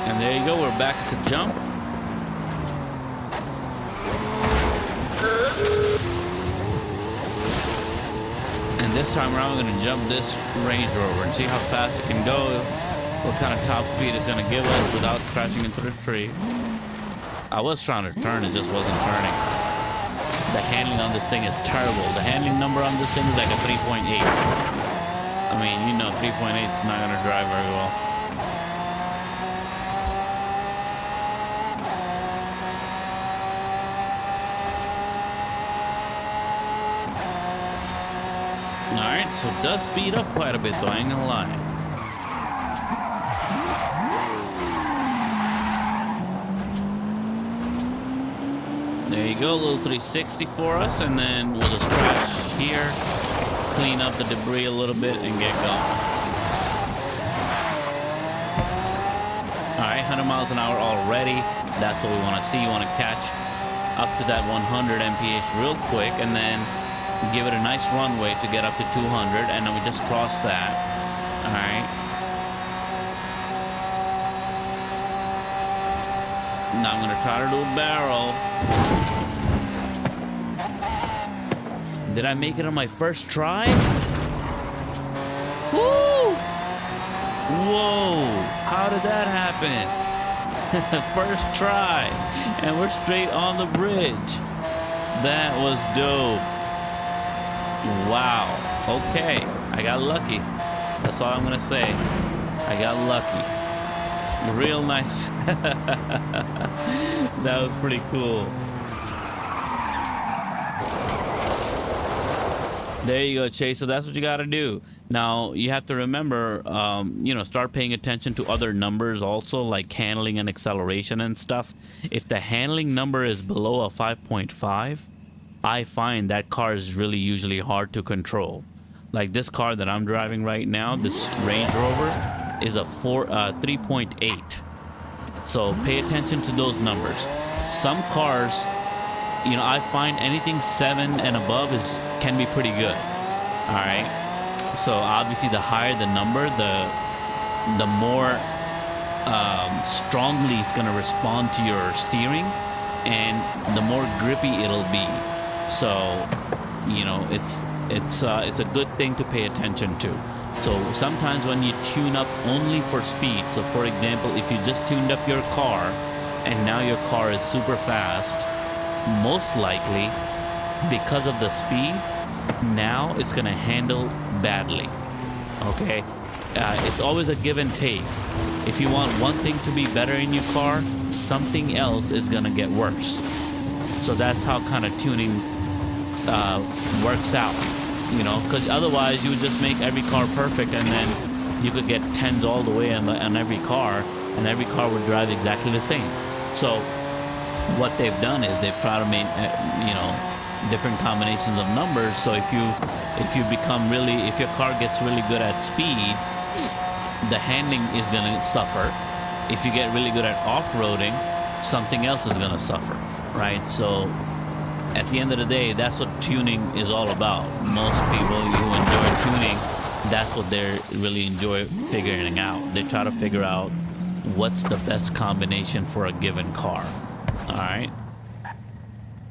And There you go, we're back at the jump. And this time around, we're gonna jump this Range Rover and see how fast it can go, what kind of top speed it's gonna give us without crashing into the tree. I was trying to turn, it just wasn't turning. The handling on this thing is terrible. The handling number on this thing is like a 3.8. I mean, you know, 3.8 is not gonna drive very well. Alright, so it does speed up quite a bit though, I ain't gonna lie. There you go, a little 360 for us, and then we'll just crash here, clean up the debris a little bit, and get going. Alright, 100 miles an hour already. That's what we want to see. You want to catch up to that 100 mph real quick, and then give it a nice runway to get up to 200, and then we just cross that. Alright. Now I'm going to try to do a barrel. Did I make it on my first try? Woo! Whoa! How did that happen? First try. And we're straight on the bridge. That was dope. Wow. Okay. I got lucky. That's all I'm going to say. I got lucky. Real nice. That was pretty cool. There you go, Chase. So that's what you got to do. Now, you have to remember, you know, start paying attention to other numbers also, like handling and acceleration and stuff. If the handling number is below a 5.5, I find that car is really usually hard to control. Like this car that I'm driving right now, this Range Rover, is a 3.8. So pay attention to those numbers. Some cars, you know, I find anything 7 and above can be pretty good. All right. So obviously, the higher the number, the more strongly it's gonna respond to your steering, and the more grippy it'll be. So, you know, it's a good thing to pay attention to. So sometimes when you tune up only for speed, so for example, if you just tuned up your car and now your car is super fast, most likely because of the speed, now it's going to handle badly. Okay? It's always a give and take. If you want one thing to be better in your car, something else is going to get worse. So that's how kind of tuning works out. You know, because otherwise you would just make every car perfect, and then you could get 10s all the way on every car, and every car would drive exactly the same. So what they've done is they've tried to make, you know, different combinations of numbers. So if your car gets really good at speed, the handling is going to suffer. If you get really good at off-roading, something else is going to suffer, right? So at the end of the day, that's what tuning is all about. Most people who enjoy tuning, that's what they really enjoy figuring out. They try to figure out what's the best combination for a given car. All right.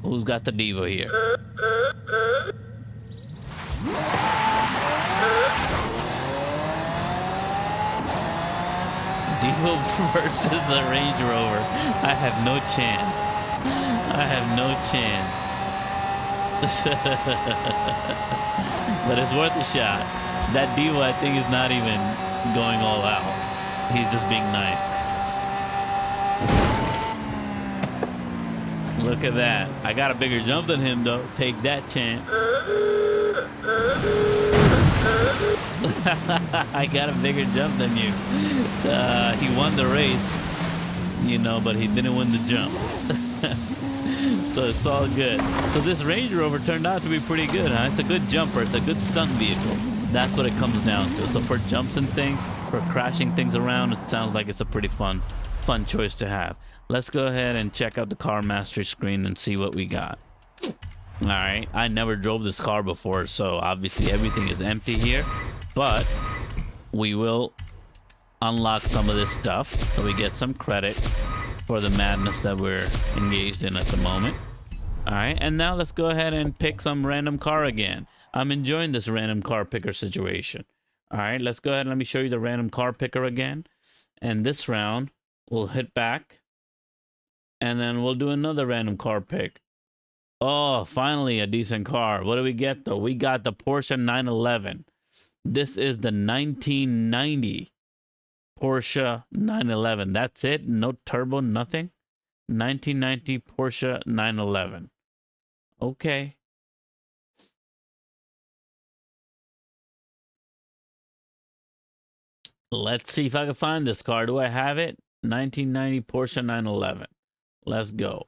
Who's got the Divo here? Divo versus the Range Rover. I have no chance. I have no chance. But it's worth a shot. That Divo, I think, is not even going all out. He's just being nice. Look at that. I got a bigger jump than him, though. Take that, champ. I got a bigger jump than you. He won the race, you know, but he didn't win the jump. So it's all good. So this Range Rover turned out to be pretty good, huh? It's a good jumper. It's a good stunt vehicle. That's what it comes down to. So for jumps and things, for crashing things around, it sounds like it's a pretty fun choice to have. Let's go ahead and check out the car mastery screen and see what we got. All right. I never drove this car before, so obviously everything is empty here. But we will unlock some of this stuff so we get some credit for the madness that we're engaged in at the moment. All right, and now let's go ahead and pick some random car again. I'm enjoying this random car picker situation. All right, let's go ahead and let me show you the random car picker again. And this round, we'll hit back. And then we'll do another random car pick. Oh, finally a decent car. What do we get, though? We got the Porsche 911. This is the 1990 Porsche 911. That's it? No turbo, nothing? 1990 Porsche 911. Okay. Let's see if I can find this car. Do I have it? 1990 Porsche 911. Let's go.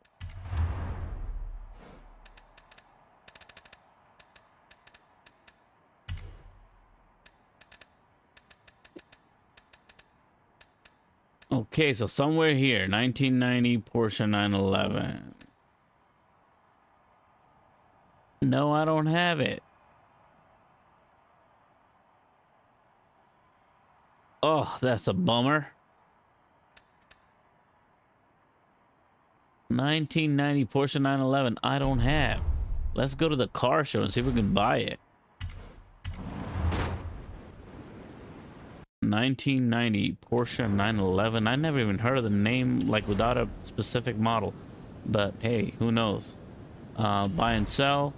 Okay, so somewhere here, 1990 Porsche 911. No, I don't have it. Oh, that's a bummer. 1990 Porsche 911, I don't have. Let's go to the car show and see if we can buy it. 1990 Porsche 911. I never even heard of the name, like without a specific model. But hey, who knows? Buy and sell.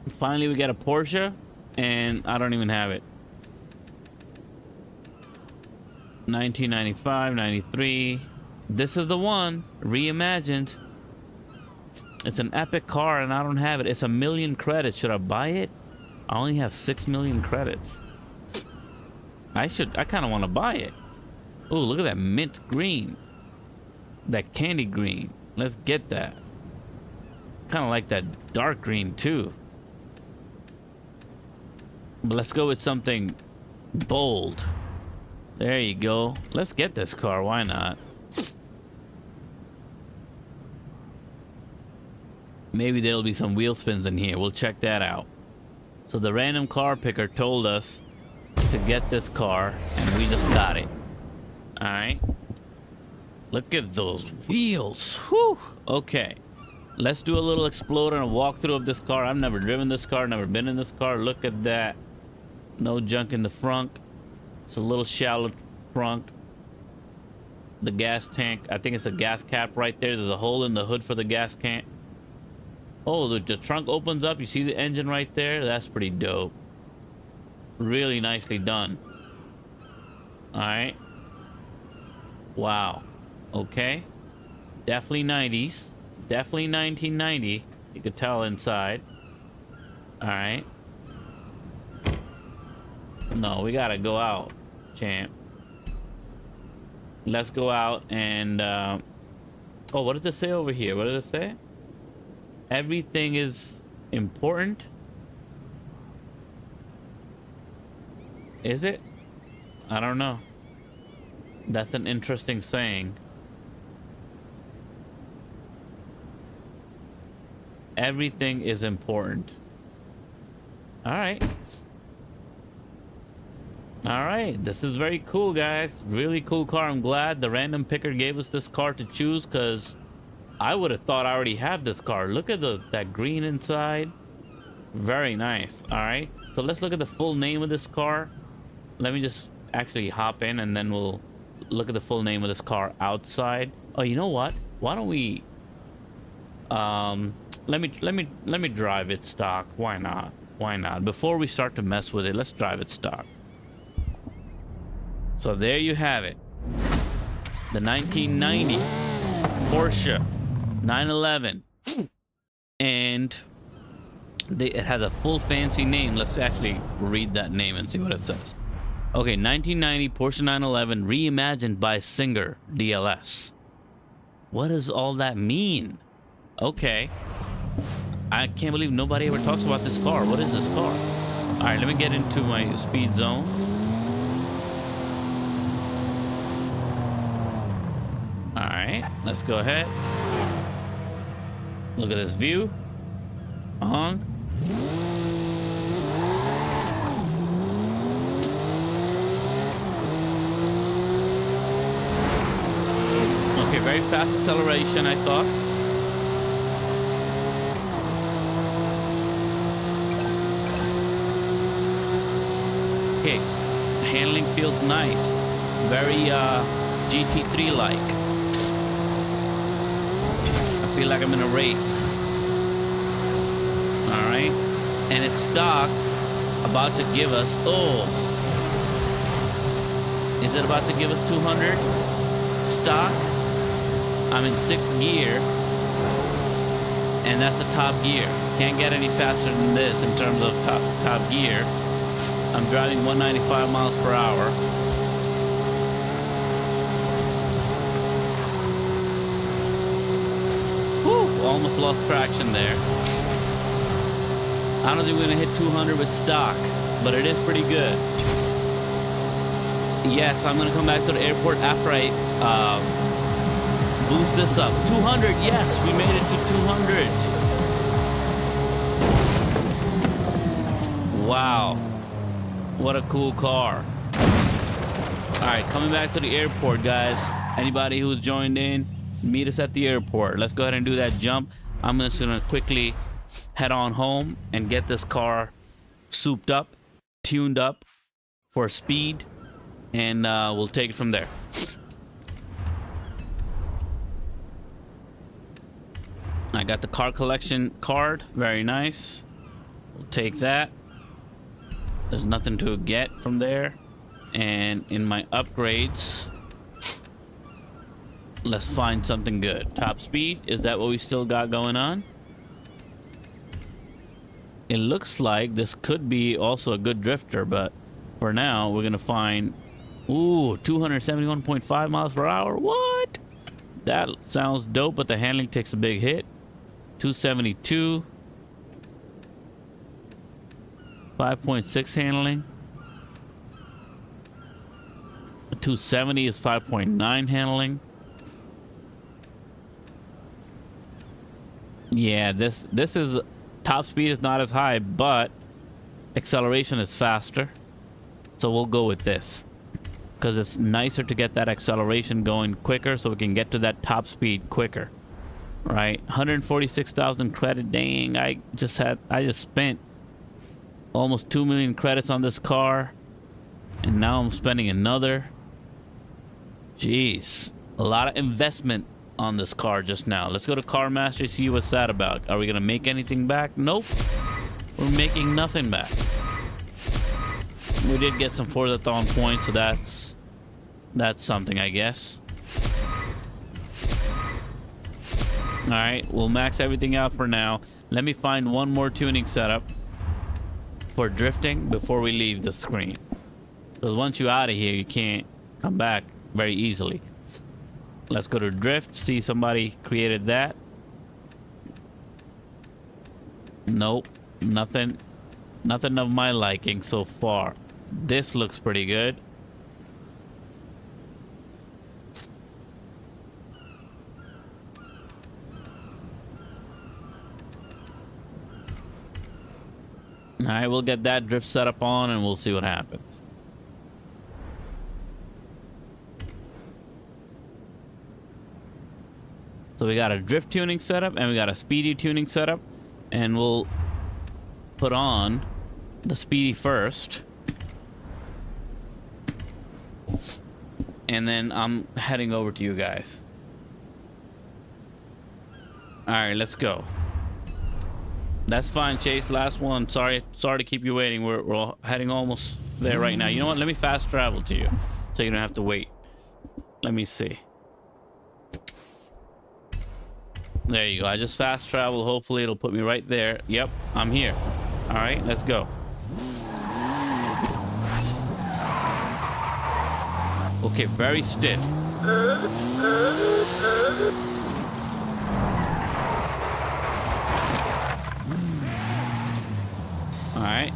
Finally, we get a Porsche, and I don't even have it. 1995, 93. This is the one. Reimagined. It's an epic car, and I don't have it. It's 1 million credits. Should I buy it? I only have 6 million credits. I kind of want to buy it. Oh, look at that mint green. That candy green. Let's get that. Kind of like that dark green, too. But let's go with something bold. There you go. Let's get this car. Why not? Maybe there'll be some wheel spins in here. We'll check that out. So the random car picker told us to get this car, and we just got it. All right. Look at those wheels. Whew. Okay. Let's do a little explore and a walkthrough of this car. I've never driven this car, never been in this car. Look at that. No junk in the front. It's a little shallow front. The gas tank, I think it's a gas cap right there. There's a hole in the hood for the gas can. Oh, the trunk opens up. You see the engine right there? That's pretty dope. Really nicely done. All right. Wow. Okay. Definitely 90s. Definitely 1990. You could tell inside. All right. No, we gotta go out, champ. Let's go out and... oh, what did it say over here? What did it say? Everything is important. Is it? I don't know. That's an interesting saying. Everything is important. All right. All right. This is very cool, guys. Really cool car. I'm glad the random picker gave us this car to choose, because I would have thought I already have this car. Look at that green inside. Very nice. All right. So let's look at the full name of this car. Let me just actually hop in, and then we'll look at the full name of this car outside. Oh, you know what? Why don't we... let me drive it stock. Why not? Why not? Before we start to mess with it, let's drive it stock. So there you have it. The 1990 Porsche 911. And it has a full fancy name. Let's actually read that name and see what it says. Okay, 1990 Porsche 911 reimagined by Singer DLS. What does all that mean? Okay. I can't believe nobody ever talks about this car. What is this car? All right, let me get into my speed zone. All right, let's go ahead. Look at this view. honk. Okay, very fast acceleration, I thought. Okay, handling feels nice. Very GT3-like. I feel like I'm in a race. All right, and it's stock, about to give us. Oh, is it about to give us 200 stock? I'm in 6th gear, and that's the top gear. Can't get any faster than this in terms of top gear. I'm driving 195 miles per hour. Whew, almost lost traction there. I don't think we're gonna hit 200 with stock, but it is pretty good. Yes, I'm gonna come back to the airport after I boost this up. 200, yes, we made it to 200. Wow, what a cool car. All right, coming back to the airport, guys. Anybody who's joined in, meet us at the airport. Let's go ahead and do that jump. I'm just gonna quickly head on home and get this car souped up, tuned up for speed, and we'll take it from there. I got the car collection card, very nice. We'll take that. There's nothing to get from there. And in my upgrades, let's find something good. Top speed, is that what we still got going on? It looks like this could be also a good drifter, but for now we're gonna find, ooh, 271.5 miles per hour. What? That sounds dope, but the handling takes a big hit. 272, 5.6 handling. 270 is 5.9 handling. Yeah, this is, top speed is not as high, but acceleration is faster. So we'll go with this because it's nicer to get that acceleration going quicker, so we can get to that top speed quicker. Right, 146,000 credit. Dang, I just spent almost 2 million credits on this car, and now I'm spending another. Jeez, a lot of investment on this car just now. Let's go to Car Master, see what's that about. Are we gonna make anything back? Nope, we're making nothing back. We did get some Forza-thon points, so that's something, I guess. All right, we'll max everything out for now. Let me find one more tuning setup for drifting before we leave the screen, because once you're out of here, you can't come back very easily. Let's go to drift, see somebody created that. Nope, nothing of my liking so far. This looks pretty good. All right, we'll get that drift setup on and we'll see what happens. So we got a drift tuning setup and we got a speedy tuning setup, and we'll put on the speedy first. And then I'm heading over to you guys. All right, let's go. That's fine, Chase. Last one. Sorry to keep you waiting. We're heading almost there right now. You know what? Let me fast travel to you, so you don't have to wait. Let me see. There you go. I just fast travel. Hopefully, it'll put me right there. Yep, I'm here. All right, let's go. Okay, very stiff. All right.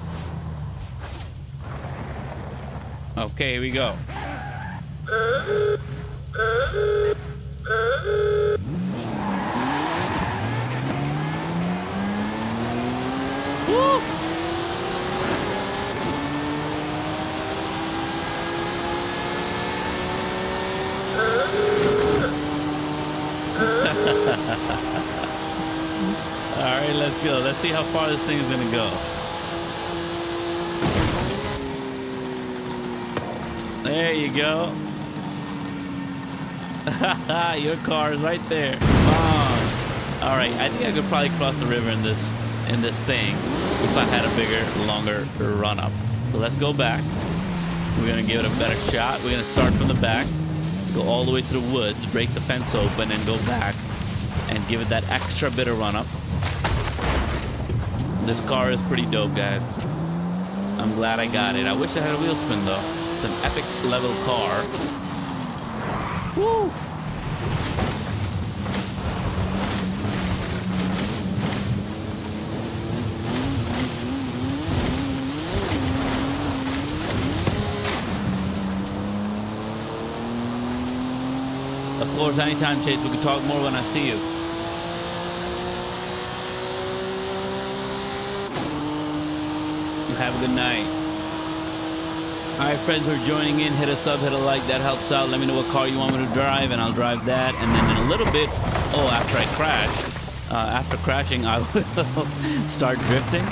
Okay, here we go. Woo! All right, let's go. Let's see how far this thing is gonna go. There you go. Your car is right there. All right, I think I could probably cross the river in this thing if I had a bigger, longer run up. So let's go back. We're gonna give it a better shot. We're gonna start from the back, go all the way through woods, break the fence open, and go back and give it that extra bit of run up. This car is pretty dope, guys. I'm glad I got it. I wish I had a wheel spin though. It's an epic level car. Woo! Of course, anytime, Chase. We can talk more when I see you. Have a good night. All right, friends who are joining in, hit a sub, hit a like. That helps out. Let me know what car you want me to drive, and I'll drive that. And then in a little bit, after I crash, after crashing, I will start drifting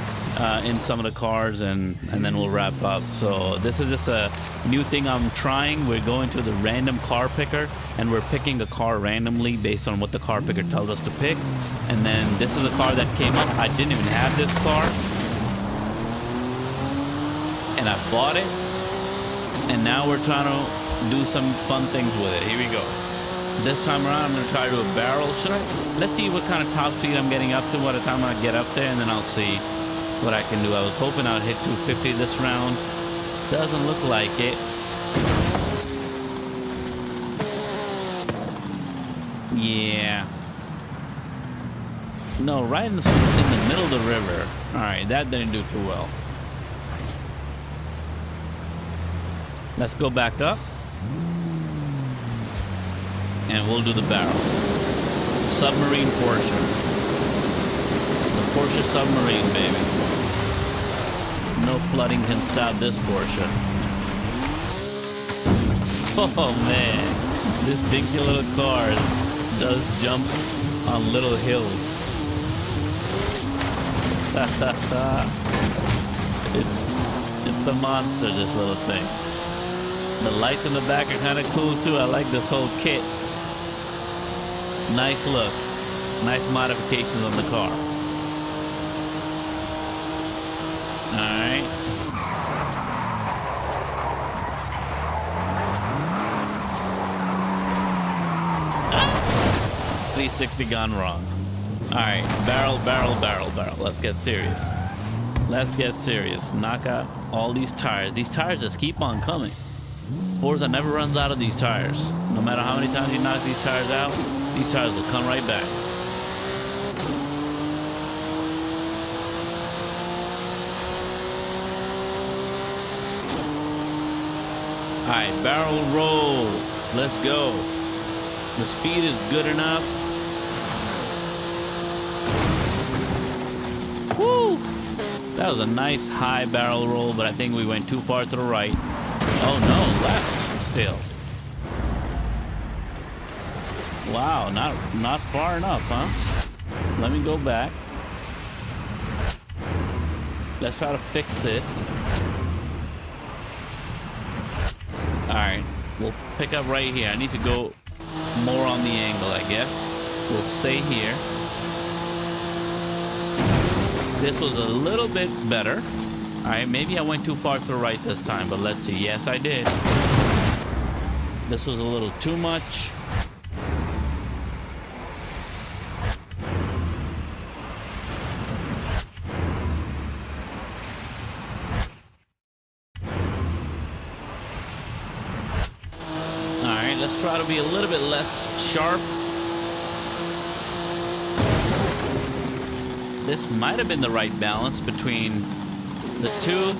in some of the cars, and then we'll wrap up. So this is just a new thing I'm trying. We're going to the random car picker, and we're picking a car randomly based on what the car picker tells us to pick. And then this is a car that came up. I didn't even have this car, and I bought it, and now we're trying to do some fun things with it. Here we go. This time around, I'm going to try to do a barrel. Let's see what kind of top speed I'm getting up to by the time I get up there, and then I'll see what I can do. I was hoping I'd hit 250 this round. Doesn't look like it. Yeah. No, right in the middle of the river. All right, that didn't do too well. Let's go back up, and we'll do the barrel. Submarine Porsche. The Porsche submarine, baby. No flooding can stop this Porsche. Oh man, this dinky little car does jumps on little hills. It's a monster, this little thing. The lights in the back are kind of cool too. I like this whole kit. Nice look. Nice modifications on the car. Alright. Ah! 360 gone wrong. Alright. Barrel. Let's get serious. Knock out all these tires. These tires just keep on coming. Forza never runs out of these tires. No matter how many times you knock these tires out, these tires will come right back. Alright, barrel roll. Let's go. The speed is good enough. Woo! That was a nice high barrel roll, but I think we went too far to the right. Oh no, left still. Wow, not far enough, huh? Let me go back. Let's try to fix this. Alright, we'll pick up right here. I need to go more on the angle, I guess. We'll stay here. This was a little bit better. Alright, maybe I went too far to the right this time, but let's see. Yes, I did. This was a little too much. Alright, let's try to be a little bit less sharp. This might have been the right balance between the two,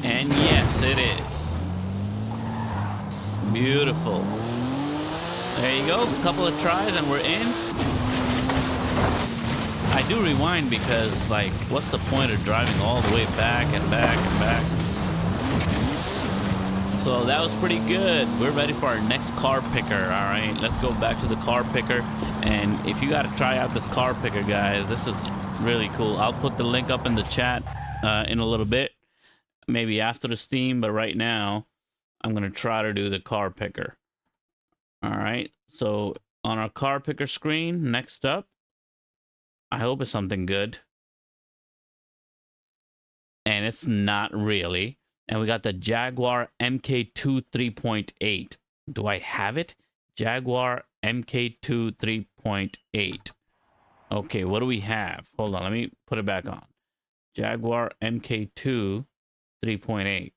and yes, it is. Beautiful. There you go. A couple of tries and we're in. I do rewind because, like, what's the point of driving all the way back and back and back? So that was pretty good. We're ready for our next car picker. All right, let's go back to the car picker. And if you got to try out this car picker, guys, this is really cool. I'll put the link up in the chat in a little bit, maybe after the Steam, but right now I'm going to try to do the car picker. All right, so on our car picker screen, next up, I hope it's something good. And it's not really. And we got the Jaguar MK2 3.8. Do I have it? Jaguar MK2 3.8. Okay, what do we have? Hold on, let me put it back on. Jaguar MK2 3.8.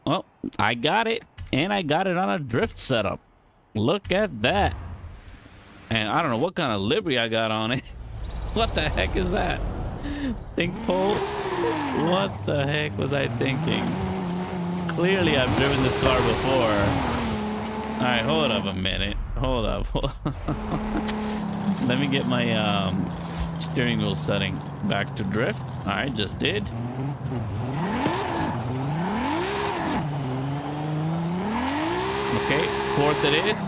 Well, I got it, and I got it on a drift setup. Look at that. And I don't know what kind of livery I got on it. What the heck is that? Think pole? What the heck was I thinking? Clearly, I've driven this car before. All right, hold up a minute. Hold up. Let me get my steering wheel setting back to drift. All right, just did. Okay, fourth it is.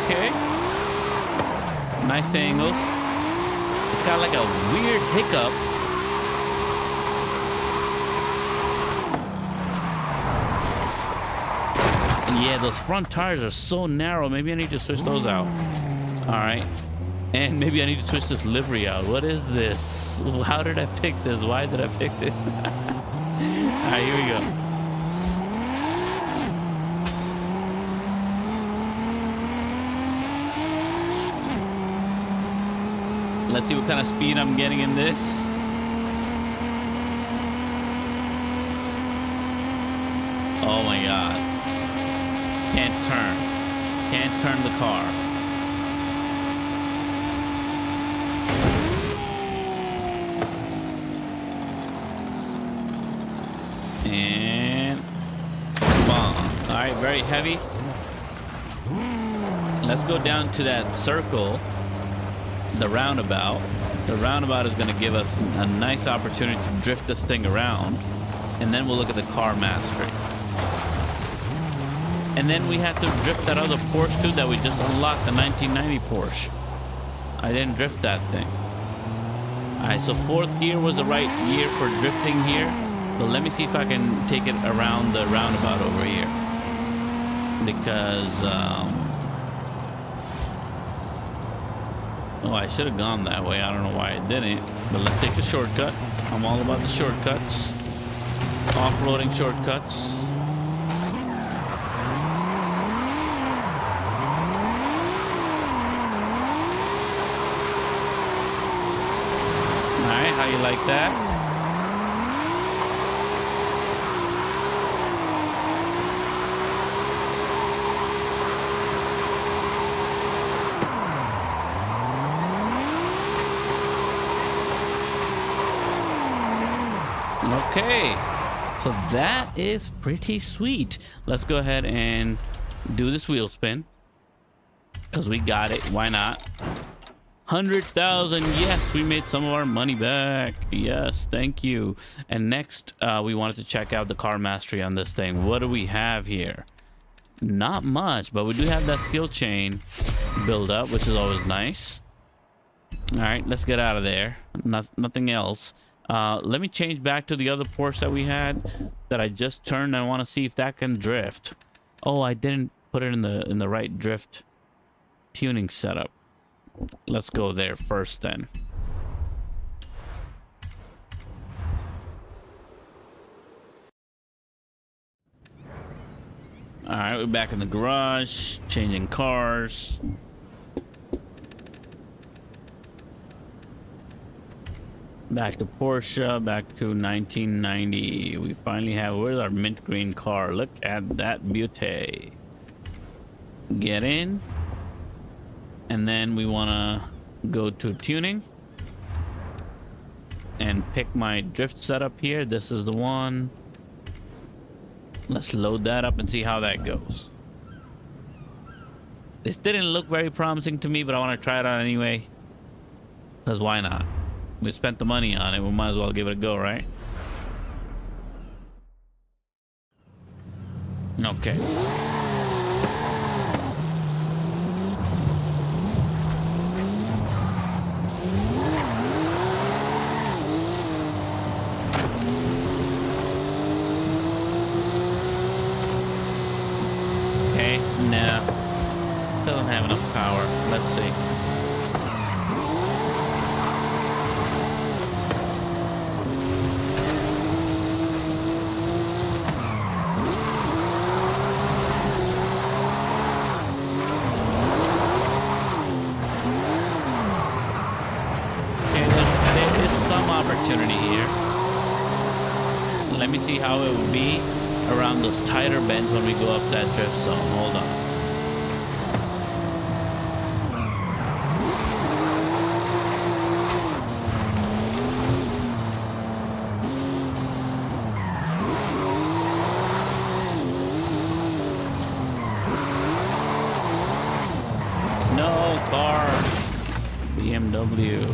Okay. Nice angles. It's got like a weird hiccup. Yeah, those front tires are so narrow. Maybe I need to switch those out. All right. And maybe I need to switch this livery out. What is this? How did I pick this? Why did I pick this? All right, here we go. Let's see what kind of speed I'm getting in this. Oh my God. Can't turn. Can't turn the car. And bomb. All right, very heavy. Let's go down to that circle, the roundabout. The roundabout is going to give us a nice opportunity to drift this thing around, and then we'll look at the car mastery. And then we have to drift that other Porsche too that we just unlocked, the 1990 Porsche. I didn't drift that thing. All right, so fourth gear was the right gear for drifting here. So let me see if I can take it around the roundabout over here. Because, oh, I should have gone that way. I don't know why I didn't. But let's take the shortcut. I'm all about the shortcuts. Off-roading shortcuts. Alright, how you like that? Okay, so that is pretty sweet. Let's go ahead and do this wheel spin because we got it. Why not? 100,000. Yes, we made some of our money back. Yes, thank you. And next, we wanted to check out the car mastery on this thing. What do we have here? Not much, but we do have that skill chain build up, which is always nice. All right, let's get out of there. Nothing else. Let me change back to the other Porsche that we had that I just turned. I want to see if that can drift. Oh, I didn't put it in the right drift tuning setup. Let's go there first then. All right, we're back in the garage, changing cars. Back to Porsche, back to 1990. We finally have, where's our mint green car? Look at that beauty. Get in. And then we want to go to tuning. And pick my drift setup here. This is the one. Let's load that up and see how that goes. This didn't look very promising to me, but I want to try it out anyway. Because why not? We spent the money on it. We might as well give it a go, right? Okay. Okay, no. Doesn't have enough power. Let's see. Opportunity here. Let me see how it will be around those tighter bends when we go up that drift zone. Hold on. No car. BMW.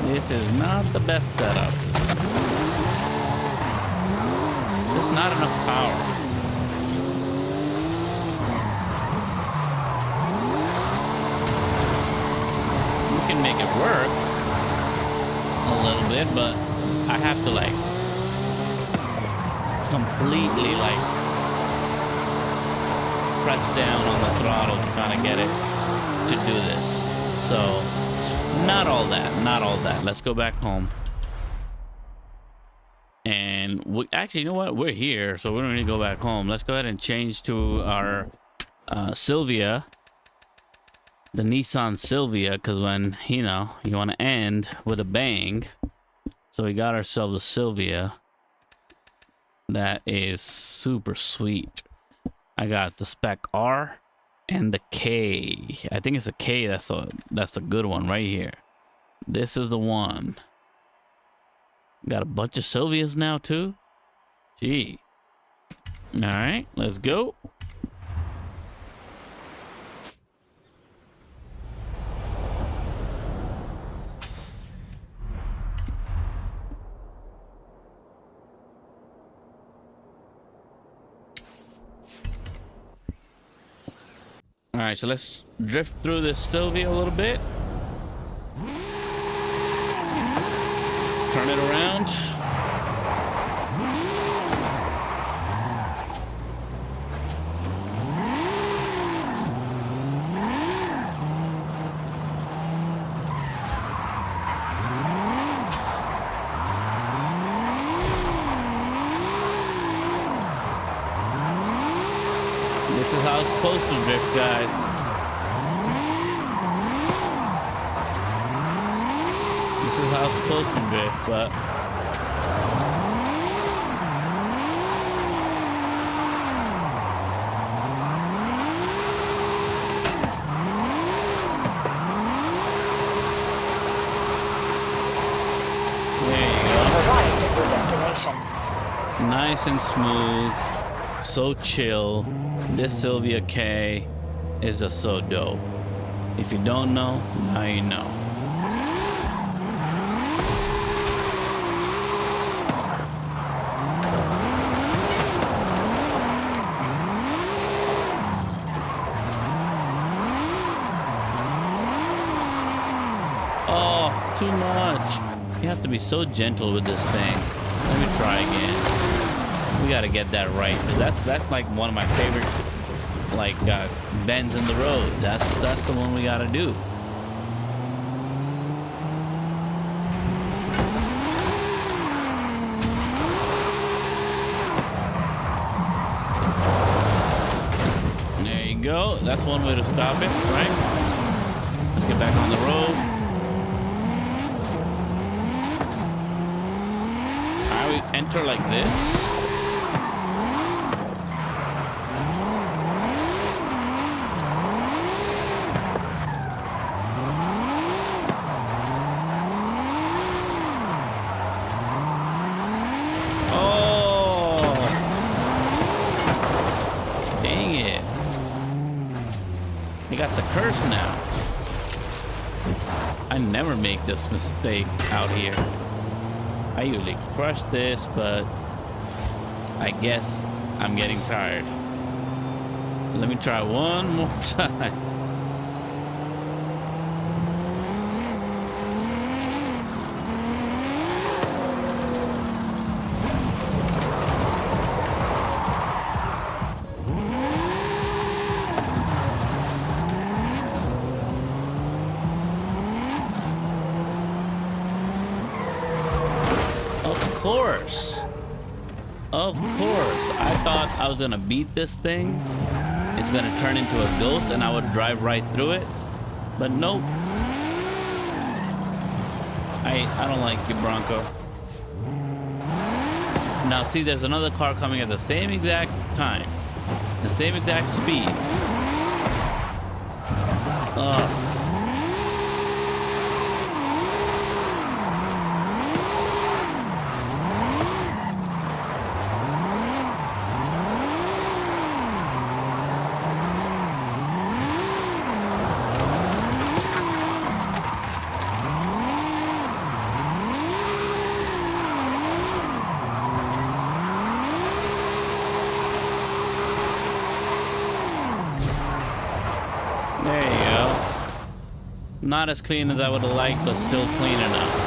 This is not the best setup. There's not enough power. We can make it work a little bit, but I have to like completely like press down on the throttle to kind of get it to do this. So not all that. Let's go back home. And we actually, you know what? We're here, so we don't need to go back home. Let's go ahead and change to our Sylvia, the Nissan Sylvia, because when, you know, you want to end with a bang. So we got ourselves a Sylvia. That is super sweet. I got the Spec R. And the K. I think it's a K. That's the good one right here. This is the one. Got a bunch of Sylvias now too. Gee. All right, let's go. All right, so let's drift through this Sylvia a little bit. Turn it around. This is how it's supposed to drift, guys. This is how it's supposed to drift, but there you go. Arrived at your destination. Nice and smooth, so chill. This Sylvia K is just so dope. If you don't know, now you know. too much. You have to be so gentle with this thing. Let me try again. We gotta get that right. That's like one of my favorite, like bends in the road. That's the one we gotta do. There you go. That's one way to stop it, right? Let's get back on the road. We enter like this. Oh, dang it. He got the curse now. I never make this mistake out here. I usually crush this, but I guess I'm getting tired. Let me try one more time. Of course. I thought I was gonna beat this thing. It's gonna turn into a ghost and I would drive right through it. But nope. I don't like you, Bronco. Now see, there's another car coming at the same exact time. The same exact speed. Ugh. Not as clean as I would have liked, but still clean enough.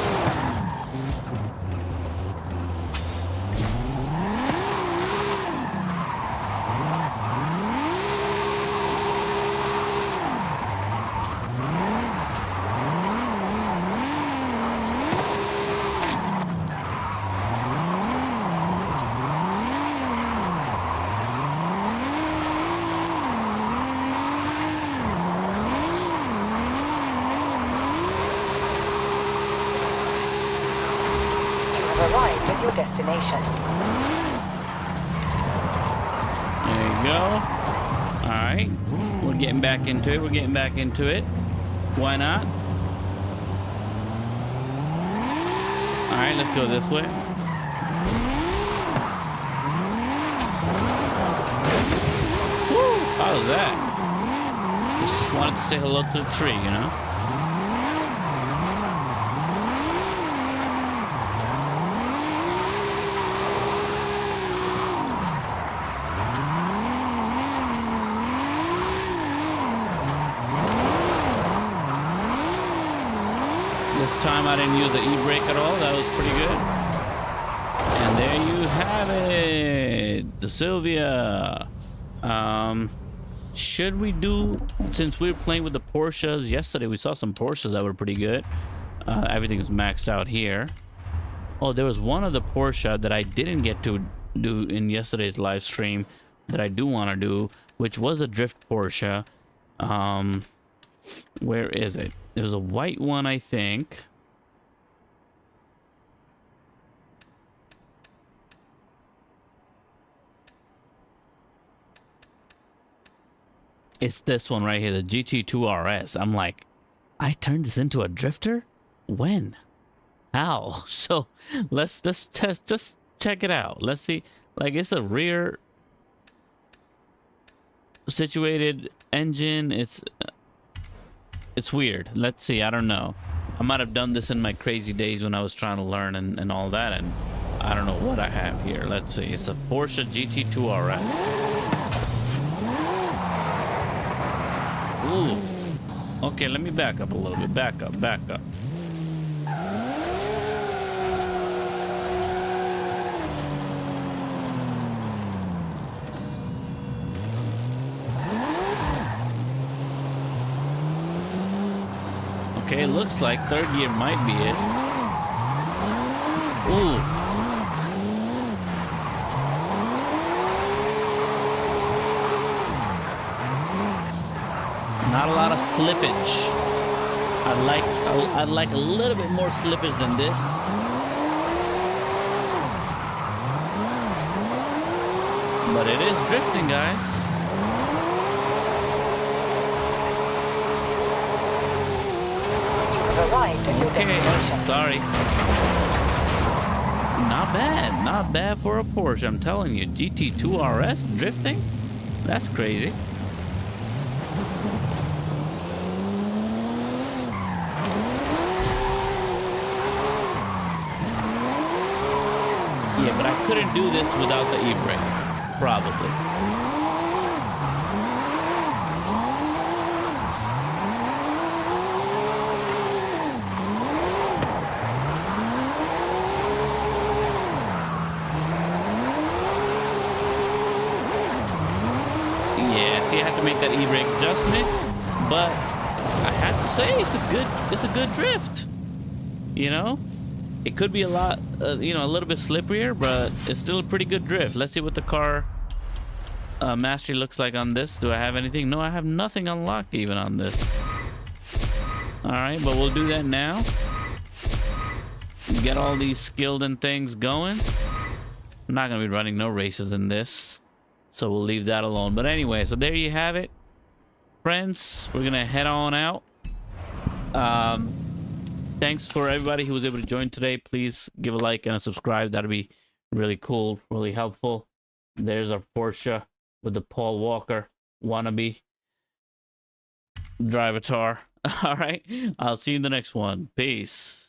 Arrived at your destination. There you go. All right, we're getting back into it. We're getting back into it. Why not? All right, let's go this way. Woo! How was that? Just wanted to say hello to the tree, you know. Time I didn't use the e-brake at all. That was pretty good. And there you have it, the Sylvia. Should we do, since we were playing with the Porsches yesterday, we saw some Porsches that were pretty good. Everything is maxed out here. Oh, there was one of the Porsche that I didn't get to do in yesterday's live stream that I do want to do, which was a drift Porsche. Where is it? There's a white one, I think. It's this one right here, the GT2 RS. I'm like, I turned this into a drifter? When? How? So let's just check it out. Let's see. Like, it's a rear situated engine. It's weird. Let's see. I don't know. I might have done this in my crazy days when I was trying to learn and all that, and I don't know what I have here. Let's see. It's a Porsche GT2 RS. Ooh. Okay, let me back up a little bit. Back up. Okay, looks like third gear might be it. Ooh. Not a lot of slippage. I'd like a little bit more slippage than this. But it is drifting, guys. You have arrived at your destination. Sorry. Not bad. Not bad for a Porsche, I'm telling you. GT2 RS drifting? That's crazy. Yeah, but I couldn't do this without the e-brake. Probably. Yeah, you have to make that e-brake adjustment, but I have to say it's a good drift. You know? It could be a lot, you know, a little bit slipperier, but it's still a pretty good drift. Let's see what the car mastery looks like on this. Do I have anything? No, I have nothing unlocked even on this. All right, but we'll do that now. Get all these skilled and things going. I'm not going to be running no races in this, so we'll leave that alone. But anyway, so there you have it. Friends, we're going to head on out. Thanks for everybody who was able to join today. Please give a like and a subscribe. That'd be really cool, really helpful. There's our Porsche with the Paul Walker wannabe drivatar. All right, I'll see you in the next one. Peace.